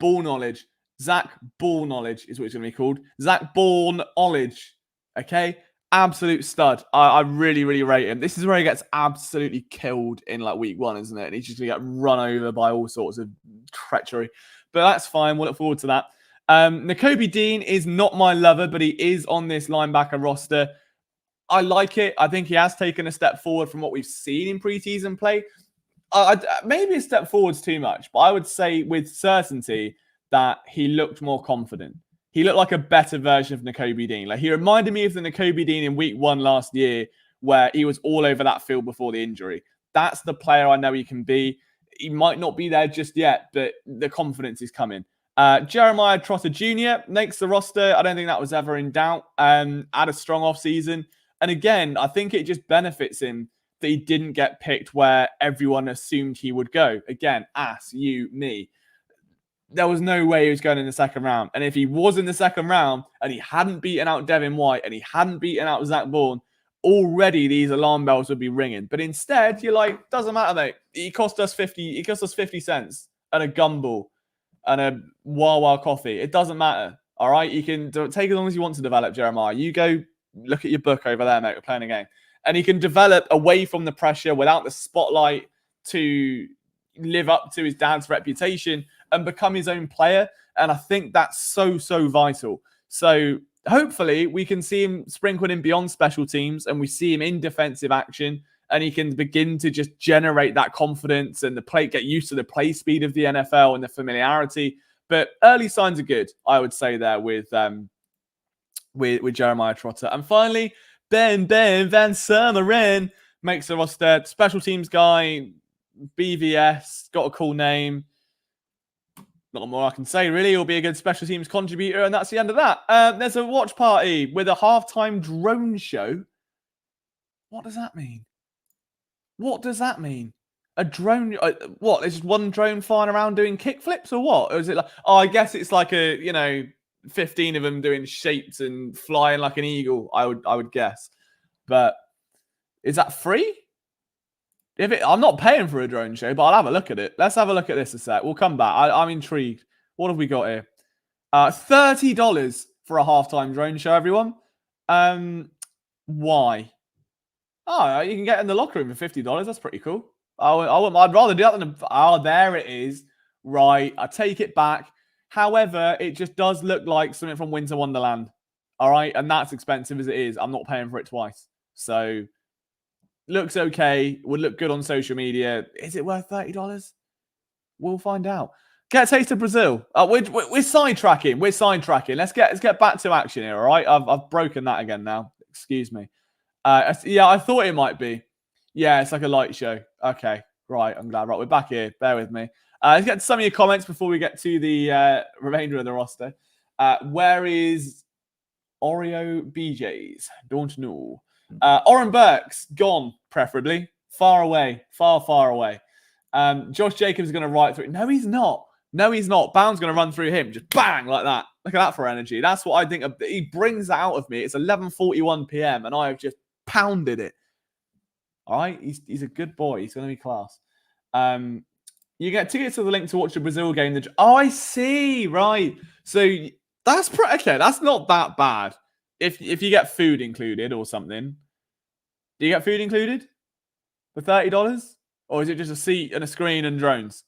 Ball knowledge. Zach Ball knowledge is what it's going to be called. Zach Ball knowledge. Okay? Absolute stud. I really, really rate him. This is where he gets absolutely killed in like week one, isn't it? And he's just going to get run over by all sorts of treachery. But that's fine. We'll look forward to that. Nakobe Dean is not my lover, but he is on this linebacker roster. I like it. I think he has taken a step forward from what we've seen in preseason play. Maybe a step forward's too much, but I would say with certainty that he looked more confident. He looked like a better version of Nakobe Dean. Like he reminded me of the Nakobe Dean in week one last year, where he was all over that field before the injury. That's the player I know he can be. He might not be there just yet, but the confidence is coming. Jeremiah Trotter Jr. makes the roster. I don't think that was ever in doubt. Had a strong offseason. And again, I think it just benefits him that he didn't get picked where everyone assumed he would go. Again, me. There was no way he was going in the second round. And if he was in the second round and he hadn't beaten out Devin White and he hadn't beaten out Zach Bourne, already these alarm bells would be ringing. But instead, you're like, doesn't matter, mate. He cost us 50 cents and a gumball and a Wawa coffee. It doesn't matter. All right. You can take as long as you want to develop, Jeremiah. You go look at your book over there, mate. We're playing a game. And he can develop away from the pressure without the spotlight to live up to his dad's reputation and become his own player. And I think that's so vital. So hopefully we can see him sprinkled in beyond special teams and we see him in defensive action and he can begin to just generate that confidence and get used to the play speed of the NFL and the familiarity. But early signs are good, I would say there with Jeremiah Trotter. And finally, Ben Van Sumeren makes the roster. Special teams guy, BVS, got a cool name. Not more I can say, really. He'll be a good special teams contributor, and that's the end of that. There's a watch party with a halftime drone show. What does that mean? A drone? What? There's just one drone flying around doing kickflips, or what? Or is it like? Oh, I guess it's like 15 of them doing shapes and flying like an eagle. I would guess, but is that free? I'm not paying for a drone show, but I'll have a look at it. Let's have a look at this a sec. We'll come back. I'm intrigued. What have we got here? $30 for a halftime drone show, everyone. Why? Oh, you can get in the locker room for $50. That's pretty cool. I'd rather do that than there it is. Right. I take it back. However, it just does look like something from Winter Wonderland. All right. And that's expensive as it is. I'm not paying for it twice. So looks okay. Would look good on social media. Is it worth $30? We'll find out. Get a taste of Brazil. We're sidetracking. Let's get back to action here. All right. I've broken that again now. Excuse me. Yeah, I thought it might be. Yeah, it's like a light show. Okay. Right. I'm glad. Right. We're back here. Bear with me. Let's get to some of your comments before we get to the remainder of the roster. Where is Oreo BJs? Don't know. Oren Burks, gone, preferably. Far away. Far away. Josh Jacobs is going to ride through. No, he's not. Bound's going to run through him. Just bang, like that. Look at that for energy. That's what I think. He brings that out of me. It's 11:41 p.m. and I have just pounded it. All right? He's a good boy. He's going to be class. You get tickets to the link to watch the Brazil game. I see. Right. So that's okay. That's not that bad. If you get food included or something. Do you get food included for $30? Or is it just a seat and a screen and drones?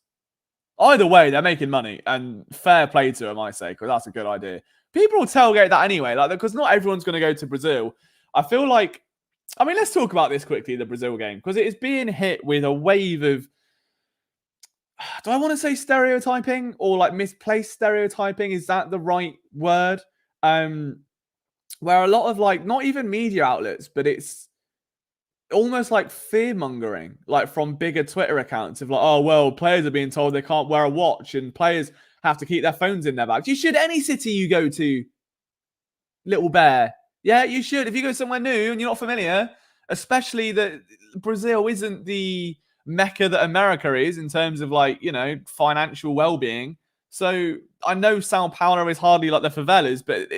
Either way, they're making money. And fair play to them, I say, because that's a good idea. People will tailgate that anyway, because not everyone's going to go to Brazil. I feel like, let's talk about this quickly, the Brazil game, because it is being hit with a wave of, do I want to say stereotyping or misplaced stereotyping? Is that the right word? Where a lot of not even media outlets, but it's almost like fear mongering, from bigger Twitter accounts of oh, well, players are being told they can't wear a watch and players have to keep their phones in their bags. You should any city you go to, little bear. Yeah, you should. If you go somewhere new and you're not familiar, especially that Brazil isn't the mecca that America is in terms of like, financial well-being. So I know Sao Paulo is hardly like the favelas, but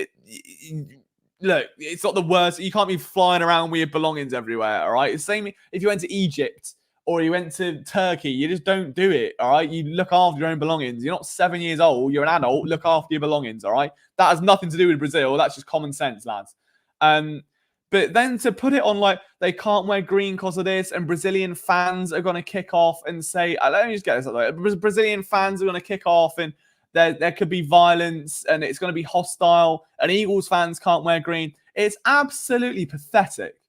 look, it's not the worst. You can't be flying around with your belongings everywhere, all right? It's the same if you went to Egypt or you went to Turkey. You just don't do it, all right? You look after your own belongings. You're not 7 years old. You're an adult. Look after your belongings, all right? That has nothing to do with Brazil. That's just common sense, lads. But then to put it on like they can't wear green because of this, and Brazilian fans are going to kick off and say, let me just get this out there. Brazilian fans are going to kick off and there could be violence and it's going to be hostile, and Eagles fans can't wear green. It's absolutely pathetic.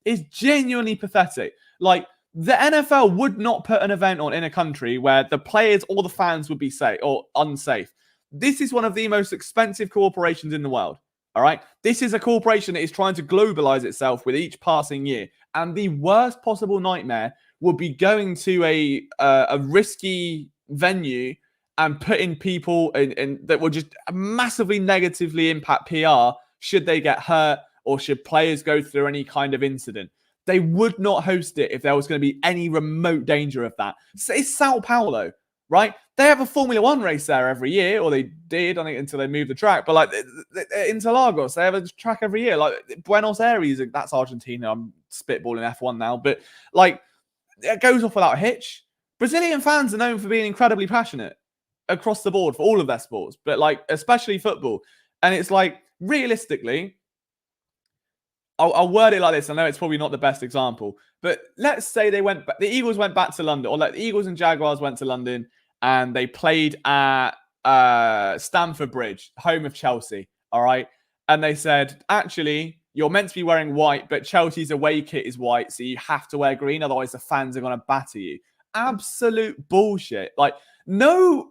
It's genuinely pathetic. Like, the NFL would not put an event on in a country where the players or the fans would be safe or unsafe. This is one of the most expensive corporations in the world. All right. This is a corporation that is trying to globalize itself with each passing year. And the worst possible nightmare would be going to a risky venue and putting people in that will just massively negatively impact PR should they get hurt or should players go through any kind of incident. They would not host it if there was going to be any remote danger of that. So it's Sao Paulo, right? They have a Formula One race there every year, or they did, I think, until they moved the track. But like Interlagos, they have a track every year. Like Buenos Aires, that's Argentina. I'm spitballing F1 now, but like it goes off without a hitch. Brazilian fans are known for being incredibly passionate across the board for all of their sports, but like especially football. And it's like realistically, I'll word it like this. I know it's probably not the best example, but let's say the Eagles went back to London, or like the Eagles and Jaguars went to London and they played at Stamford Bridge, home of Chelsea. All right. And they said, actually, you're meant to be wearing white, but Chelsea's away kit is white, so you have to wear green. Otherwise, the fans are going to batter you. Absolute bullshit. Like, no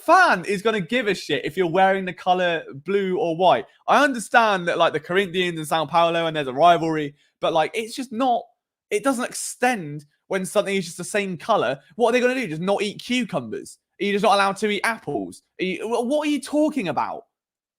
fan is going to give a shit if you're wearing the color blue or white. I understand that like the Corinthians and Sao Paulo and there's a rivalry, but like it's just not, it doesn't extend when something is just the same color. What are they going to do? Just not eat cucumbers? Are you just not allowed to eat apples? What are you talking about?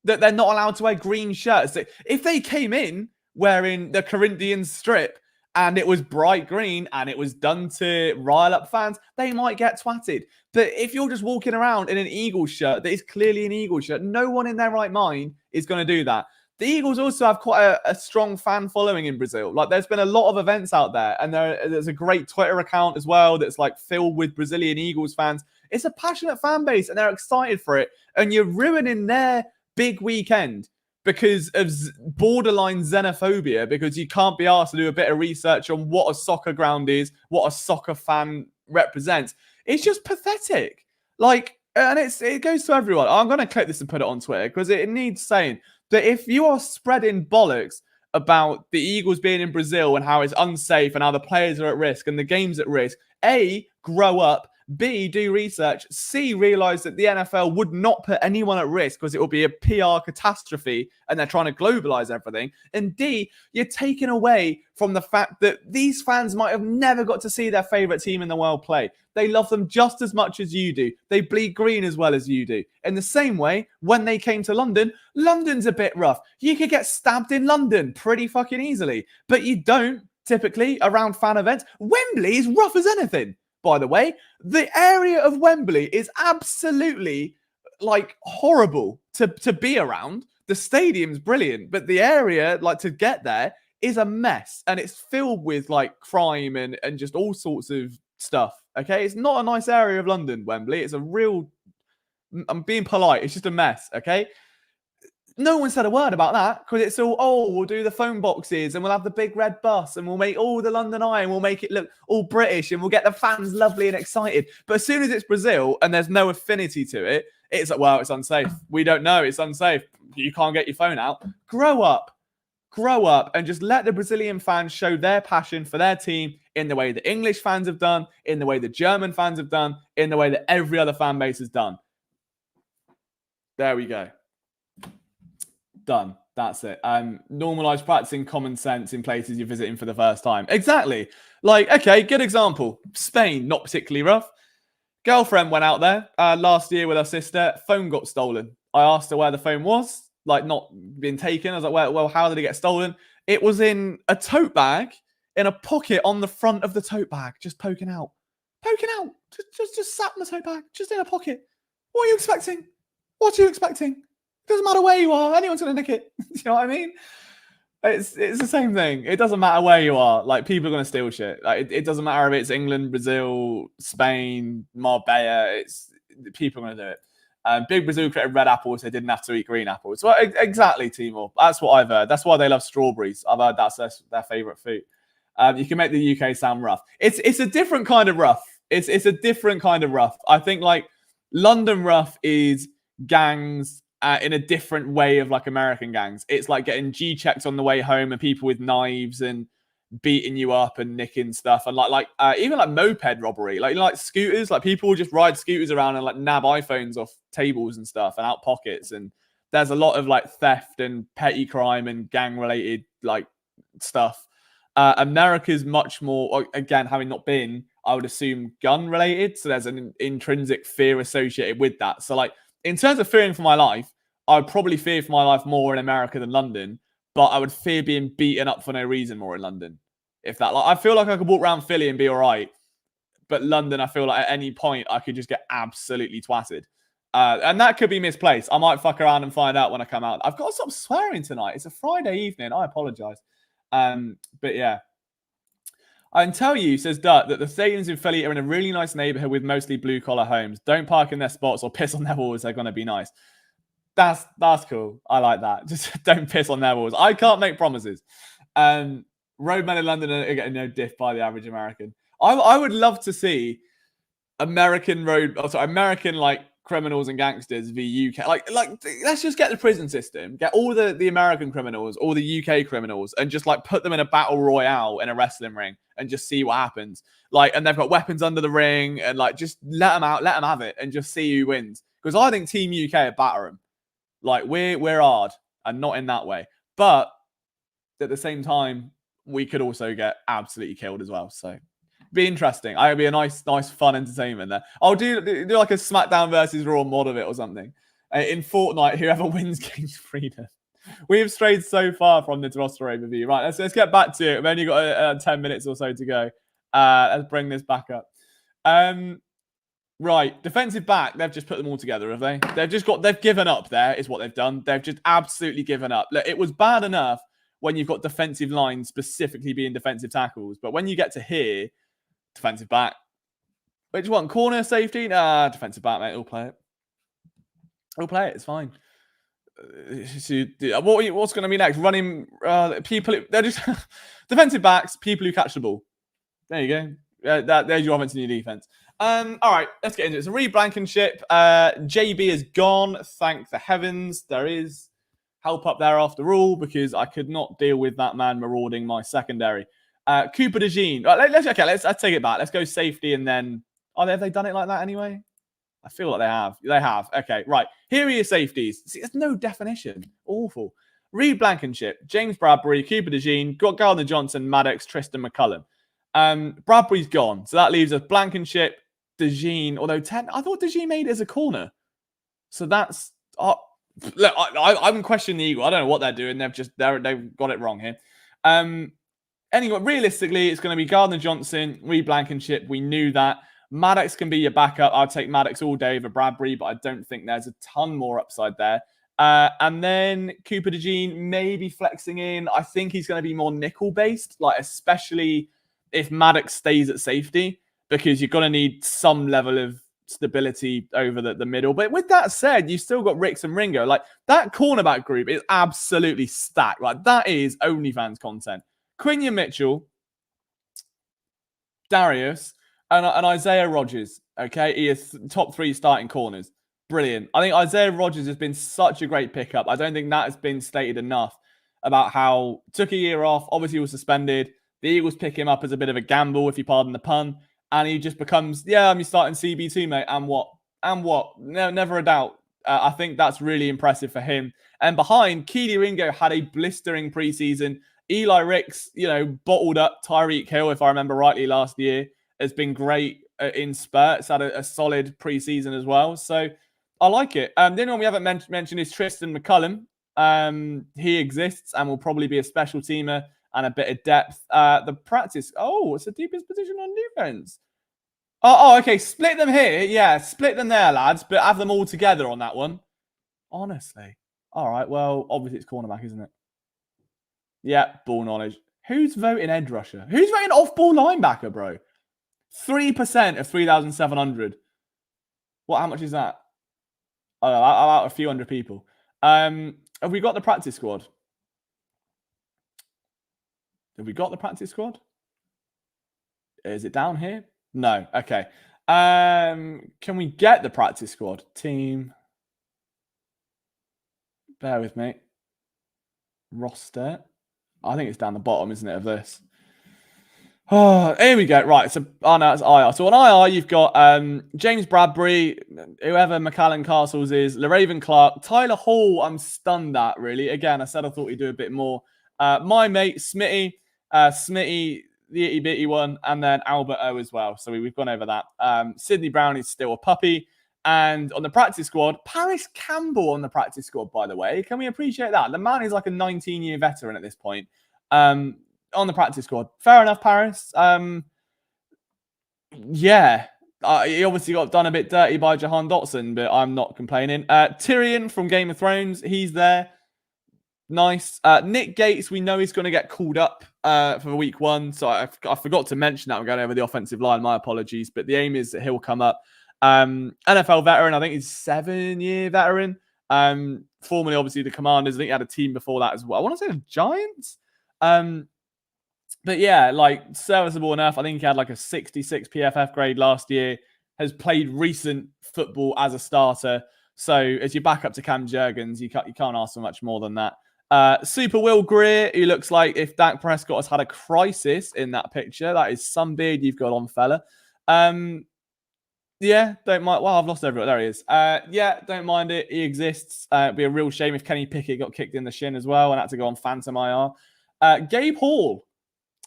That they're not allowed to wear green shirts? If they came in wearing the Corinthians strip and it was bright green and it was done to rile up fans, they might get twatted. But if you're just walking around in an Eagles shirt that is clearly an Eagles shirt, no one in their right mind is going to do that. The Eagles also have quite a strong fan following in Brazil. Like, there's been a lot of events out there, and there's a great Twitter account as well that's like filled with Brazilian Eagles fans. It's a passionate fan base, and they're excited for it. And you're ruining their big weekend because of borderline xenophobia, because you can't be asked to do a bit of research on what a soccer ground is, what a soccer fan represents. It's just pathetic. Like, and it goes to everyone. I'm going to clip this and put it on Twitter because it needs saying that if you are spreading bollocks about the Eagles being in Brazil and how it's unsafe and how the players are at risk and the game's at risk, A, grow up. B, do research. C, realize that the NFL would not put anyone at risk because it will be a PR catastrophe and they're trying to globalize everything. And D, you're taking away from the fact that these fans might have never got to see their favorite team in the world play. They love them just as much as you do. They bleed green as well as you do. In the same way, when they came to London, London's a bit rough. You could get stabbed in London pretty fucking easily, but you don't typically around fan events. Wembley is rough as anything. By the way, the area of Wembley is absolutely like horrible to be around. The stadium's brilliant, but the area like to get there is a mess, and it's filled with like crime and just all sorts of stuff. Okay, it's not a nice area of London, Wembley. It's a real, I'm being polite, it's just a mess. Okay, no one said a word about that because it's all, oh, we'll do the phone boxes and we'll have the big red bus and we'll make all the London Eye and we'll make it look all British and we'll get the fans lovely and excited. But as soon as it's Brazil and there's no affinity to it, it's like, well, it's unsafe. We don't know. It's unsafe. You can't get your phone out. Grow up and just let the Brazilian fans show their passion for their team in the way the English fans have done, in the way the German fans have done, in the way that every other fan base has done. There we go. Done. That's it. Normalize practicing common sense in places you're visiting for the first time. Exactly. Like, okay, good example. Spain, not particularly rough. Girlfriend went out there last year with her sister. Phone got stolen. I asked her where the phone was, like not being taken. I was like, well, how did it get stolen? It was in a tote bag, in a pocket on the front of the tote bag, just poking out. Poking out. Just sat in the tote bag, just in a pocket. What are you expecting? What are you expecting? Doesn't matter where you are, anyone's gonna nick it. You know what I mean? It's the same thing. It doesn't matter where you are. Like, people are gonna steal shit. Like, it doesn't matter if it's England, Brazil, Spain, Marbella. It's people are gonna do it. Big Brazil created red apples. They didn't have to eat green apples. Well, exactly, Timor. That's what I've heard. That's why they love strawberries. I've heard that's their favorite food. You can make the UK sound rough. It's a different kind of rough. It's a different kind of rough. I think like London rough is gangs in a different way of like American gangs. It's like getting G checked on the way home and people with knives and beating you up and nicking stuff, and even like moped robbery, like scooters. Like, people will just ride scooters around and like nab iPhones off tables and stuff and out pockets. And there's a lot of like theft and petty crime and gang related like stuff. America's much more, again, having not been, I would assume, gun related. So there's an intrinsic fear associated with that. So like, in terms of fearing for my life, I would probably fear for my life more in America than London, but I would fear being beaten up for no reason more in London. If that, like, I feel like I could walk around Philly and be all right, but London, I feel like at any point I could just get absolutely twatted. And that could be misplaced. I might fuck around and find out when I come out. I've got to stop swearing tonight. It's a Friday evening. I apologize. But yeah. I can tell you, says Dutt, that the stadiums in Philly are in a really nice neighborhood with mostly blue-collar homes. Don't park in their spots or piss on their walls. They're going to be nice. That's cool. I like that. Just don't piss on their walls. I can't make promises. Roadmen in London are getting no diff by the average American. I would love to see American like criminals and gangsters v UK. Like let's just get the prison system, get all the American criminals, all the UK criminals, and just like put them in a battle royale in a wrestling ring and just see what happens. Like, and they've got weapons under the ring, and like just let them out, let them have it, and just see who wins. Because I think Team UK batter them. Like, we're hard, and not in that way, but at the same time, we could also get absolutely killed as well. So, be interesting. I would be a nice, fun entertainment there. I'll do like a SmackDown versus Raw mod of it or something. In Fortnite, whoever wins gains freedom. We have strayed so far from this roster overview. Right, let's get back to it. We've only got 10 minutes or so to go. Let's bring this back up. Right, defensive back. They've just put them all together, have they? They've given up. There is what they've done. They've just absolutely given up. Look, it was bad enough when you've got defensive lines specifically being defensive tackles, but when you get to here, defensive back. Which one? Corner, safety? Nah, defensive back, mate. We'll play it. We'll play it. It's fine. What's going to be next? Running people. They're just defensive backs. People who catch the ball. There you go. There's your offense and your defense. All right, let's get into it. So Reed Blankenship, JB is gone. Thank the heavens. There is help up there after all, because I could not deal with that man marauding my secondary. Cooper DeJean. Let's take it back. Let's go safety and then. Have they done it like that anyway? I feel like they have. They have. Okay, right. Here are your safeties. See, there's no definition. Awful. Reed Blankenship, James Bradbury, Cooper DeJean, Gardner Johnson, Maddox, Tristan McCullum. Bradbury's gone, so that leaves us Blankenship, DeJean. Although I thought DeJean made it as a corner, so that's. Look, I'm questioning the Eagle. I don't know what they're doing. They've got it wrong here. Anyway, realistically, it's going to be Gardner Johnson, Reed Blankenship. We knew that. Maddox can be your backup. I'd take Maddox all day over Bradbury, but I don't think there's a ton more upside there. And then Cooper DeJean maybe flexing in. I think he's going to be more nickel-based, like especially if Maddox stays at safety, because you're going to need some level of stability over the middle. But with that said, you've still got Ricks and Ringo. Like, that cornerback group is absolutely stacked. Like, that is OnlyFans content. Quinion Mitchell, Darius, and Isaiah Rodgers. Okay, he is top 3 starting corners. Brilliant. I think Isaiah Rodgers has been such a great pickup. I don't think that has been stated enough about how took a year off. Obviously, he was suspended. The Eagles pick him up as a bit of a gamble, if you pardon the pun. And he just becomes, I'm starting CB2, mate. And what? No, never a doubt. I think that's really impressive for him. And behind, Keely Ringo had a blistering preseason. Eli Ricks, bottled up Tyreek Hill, if I remember rightly, last year. Has been great. in spurts, had a solid preseason as well. So I like it. The only one we haven't mentioned is Tristan McCullum. He exists and will probably be a special teamer and a bit of depth. The practice. Oh, it's the deepest position on defense. Okay. Split them here. Yeah, split them there, lads, but have them all together on that one. Honestly. All right. Well, obviously it's cornerback, isn't it? Yeah, ball knowledge. Who's voting edge rusher? Who's voting off-ball linebacker, bro? 3% of 3,700. How much is that? Oh, out a few hundred people. Have we got the practice squad? Have we got the practice squad? Is it down here? No. Okay. Can we get the practice squad? Team. Bear with me. Roster. I think it's down the bottom, isn't it, of this? Oh, here we go. Right. So, no, it's IR. So on IR, you've got James Bradbury, whoever McAllen Castles is, LaRaven Clark, Tyler Hall. I'm stunned at, really. Again, I said I thought he'd do a bit more. My mate, Smitty, the itty bitty one, and then Albert O as well. So we've gone over that. Sydney Brown is still a puppy. And on the practice squad, Paris Campbell on the practice squad, by the way. Can we appreciate that? The man is like a 19-year veteran at this point. On the practice squad. Fair enough, Paris. Yeah. He obviously got done a bit dirty by Jahan Dotson, but I'm not complaining. Tyrion from Game of Thrones, he's there. Nice. Nick Gates, we know he's going to get called up for week 1. So I forgot to mention that. I'm going over the offensive line. My apologies. But the aim is that he'll come up. NFL veteran. I think he's 7-year veteran. Formerly, obviously, the Commanders. I think he had a team before that as well. I want to say the Giants. But yeah, like serviceable enough. I think he had like a 66 PFF grade last year. Has played recent football as a starter. So as you back up to Cam Jurgens, you can't ask for much more than that. Super Will Greer, who looks like if Dak Prescott has had a crisis in that picture, that is some beard you've got on, fella. Yeah, don't mind. Well, I've lost everyone. There he is. Yeah, don't mind it. He exists. It'd be a real shame if Kenny Pickett got kicked in the shin as well and had to go on Phantom IR. Gabe Hall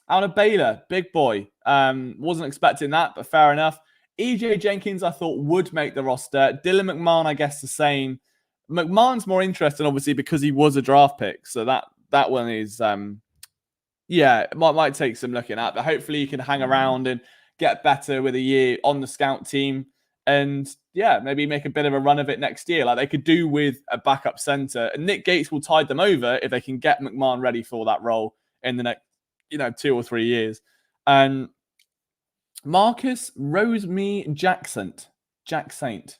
out of Baylor, big boy. Wasn't expecting that, but fair enough. EJ Jenkins, I thought, would make the roster. Dylan McMahon, I guess the same. McMahon's more interesting, obviously, because he was a draft pick. So that one is, yeah, it might take some looking at. But hopefully he can hang around and get better with a year on the scout team. And, yeah, maybe make a bit of a run of it next year. Like they could do with a backup center. And Nick Gates will tide them over if they can get McMahon ready for that role in the next, 2 or 3 years. And Marcus Roseme Jack Saint.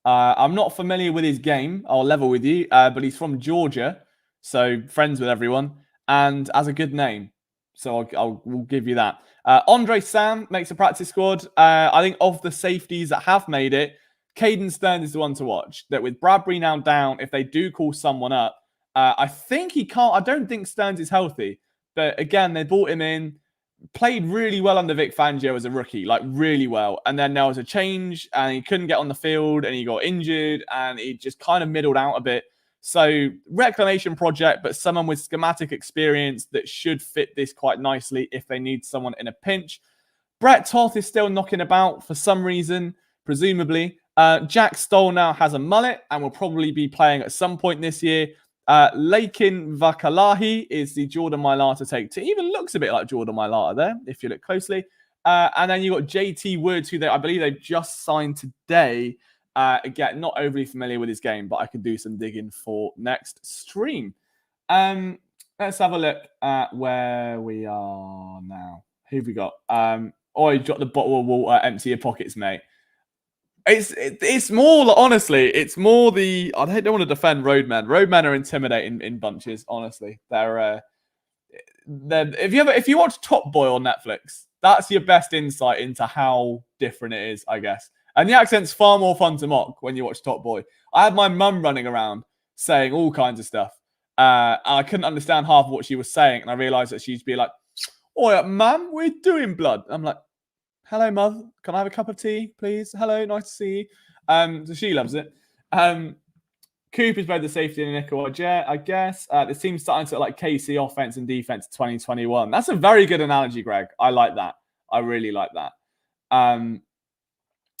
I'm not familiar with his game. I'll level with you. But he's from Georgia. So friends with everyone. And has a good name. So we'll give you that. Andre Sam makes a practice squad. I think of the safeties that have made it, Caden Stearns is the one to watch. That with Bradbury now down, if they do call someone up, I think he can't. I don't think Stearns is healthy. But again, they brought him in. Played really well under Vic Fangio as a rookie, like really well. And then there was a change and he couldn't get on the field and he got injured and he just kind of middled out a bit. So reclamation project, but someone with schematic experience that should fit this quite nicely if they need someone in a pinch. Brett Toth is still knocking about for some reason, presumably. Jack Stoll now has a mullet and will probably be playing at some point this year. Lakin Vakalahi is the Jordan Mailata take two. Even looks a bit like Jordan Mailata there, if you look closely. And then you got JT Woods, who I believe they've just signed today. Again, not overly familiar with his game, but I can do some digging for next stream. Let's have a look at where we are now. Who've we got? You got the bottle of water, empty your pockets, mate. It's more, honestly, it's more the... I don't want to defend roadmen. Roadmen are intimidating in bunches, honestly. They're if you watch Top Boy on Netflix, that's your best insight into how different it is, I guess. And the accent's far more fun to mock when you watch Top Boy. I had my mum running around saying all kinds of stuff. And I couldn't understand half of what she was saying. And I realised that she'd be like, "Oi, mum, we're doing blood." I'm like, "Hello, mother. Can I have a cup of tea, please? Hello, nice to see you." So she loves it. Coop is both the safety and the nickel, I guess. The team's starting to like KC offense and defense 2021. That's a very good analogy, Greg. I like that. I really like that.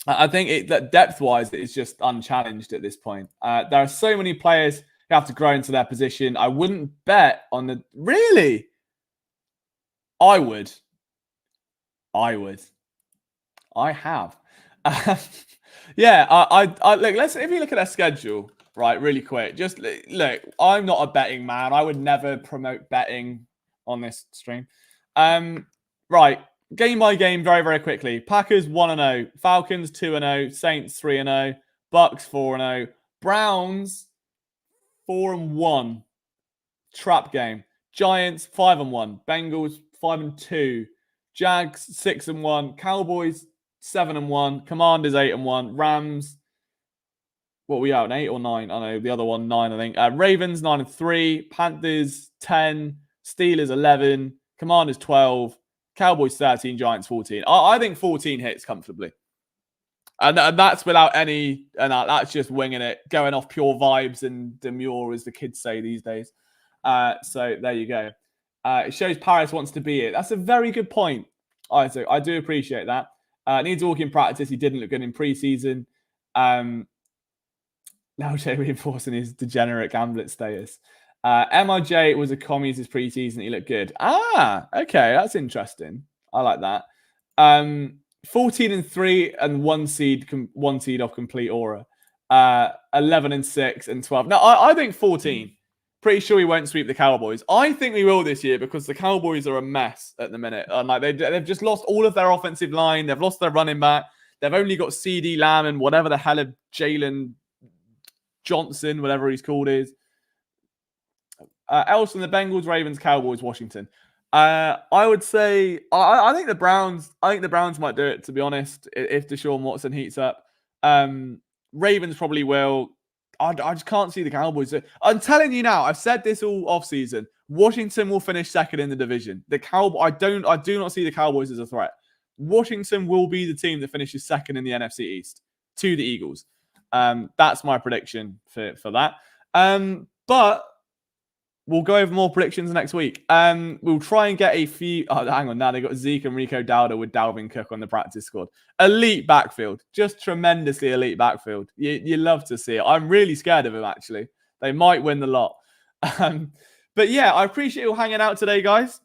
I think that depth-wise, it's just unchallenged at this point. There are so many players who have to grow into their position. I wouldn't bet on the... Really? I would. I have. Yeah, I look. If you look at their schedule, right, really quick. Just look. I'm not a betting man. I would never promote betting on this stream. Right, game by game, very very quickly. Packers 1-0, Falcons 2-0, Saints 3-0, Bucks 4-0, Browns 4-1. Trap game. Giants 5-1, Bengals 5-2. Jags 6-1, Cowboys 7-1, Commanders 8-1, Rams. What we out? 8 or 9? I know the other one 9. I think. Ravens 9-3, Panthers 10, Steelers 11, Commanders 12, Cowboys 13, Giants 14. I think 14 hits comfortably, and that's without any. And that's just winging it, going off pure vibes and demure, as the kids say these days. So there you go. It shows Paris wants to be it. That's a very good point, Isaac. I do appreciate that. Needs walk in practice. He didn't look good in preseason. Now Jay reinforcing his degenerate gamblet status. MRJ was a commies his preseason. He looked good. Okay, that's interesting. I like that. 14-3 and one seed off complete aura. 11-6 and 12. Now I think 14. Pretty sure we won't sweep the Cowboys. I think we will this year because the Cowboys are a mess at the minute. Like they've just lost all of their offensive line. They've lost their running back. They've only got CD Lamb and whatever the hell of Jalen Johnson, whatever he's called, is. Else from the Bengals, Ravens, Cowboys, Washington. I would say I think the Browns. I think the Browns might do it, to be honest, if Deshaun Watson heats up. Ravens probably will. I just can't see the Cowboys. I'm telling you now. I've said this all off season. Washington will finish second in the division. I do not see the Cowboys as a threat. Washington will be the team that finishes second in the NFC East to the Eagles. That's my prediction for that. But we'll go over more predictions next week. We'll try and get a few. Oh, hang on. Now they got Zeke and Rico Dowdle with Dalvin Cook on the practice squad. Elite backfield. Just tremendously elite backfield. You love to see it. I'm really scared of them, actually. They might win the lot. But yeah, I appreciate you all hanging out today, guys.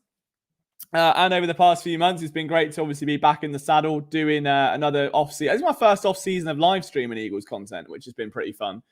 And over the past few months, it's been great to obviously be back in the saddle doing another off-season. It's my first off-season of live streaming Eagles content, which has been pretty fun.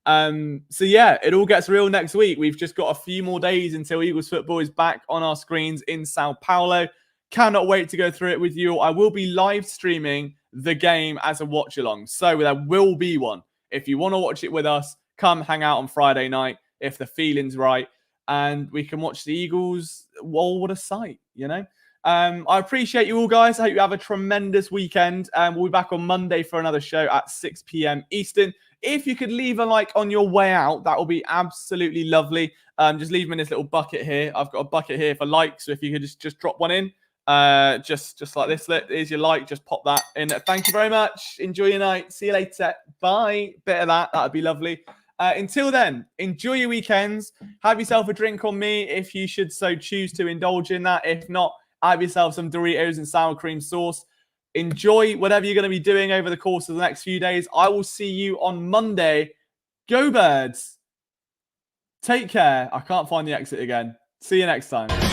So yeah, it all gets real next week. We've just got a few more days until Eagles football is back on our screens in Sao Paulo. Cannot wait to go through it with you. I will be live streaming the game as a watch along. So there will be one. If you want to watch it with us, come hang out on Friday night if the feeling's right. And we can watch the Eagles. Well, what a sight, you know? I appreciate you all, guys. I hope you have a tremendous weekend. We'll be back on Monday for another show at 6 p.m. Eastern. If you could leave a like on your way out, that will be absolutely lovely. Just leave them in this little bucket here. I've got a bucket here for likes, so if you could just drop one in, just like this. Here's your like. Just pop that in. Thank you very much. Enjoy your night. See you later. Bye. Bit of that. That would be lovely. Until then, enjoy your weekends. Have yourself a drink on me if you should so choose to indulge in that. If not, have yourself some Doritos and sour cream sauce. Enjoy whatever you're going to be doing over the course of the next few days. I will see you on Monday. Go Birds. Take care. I can't find the exit again. See you next time.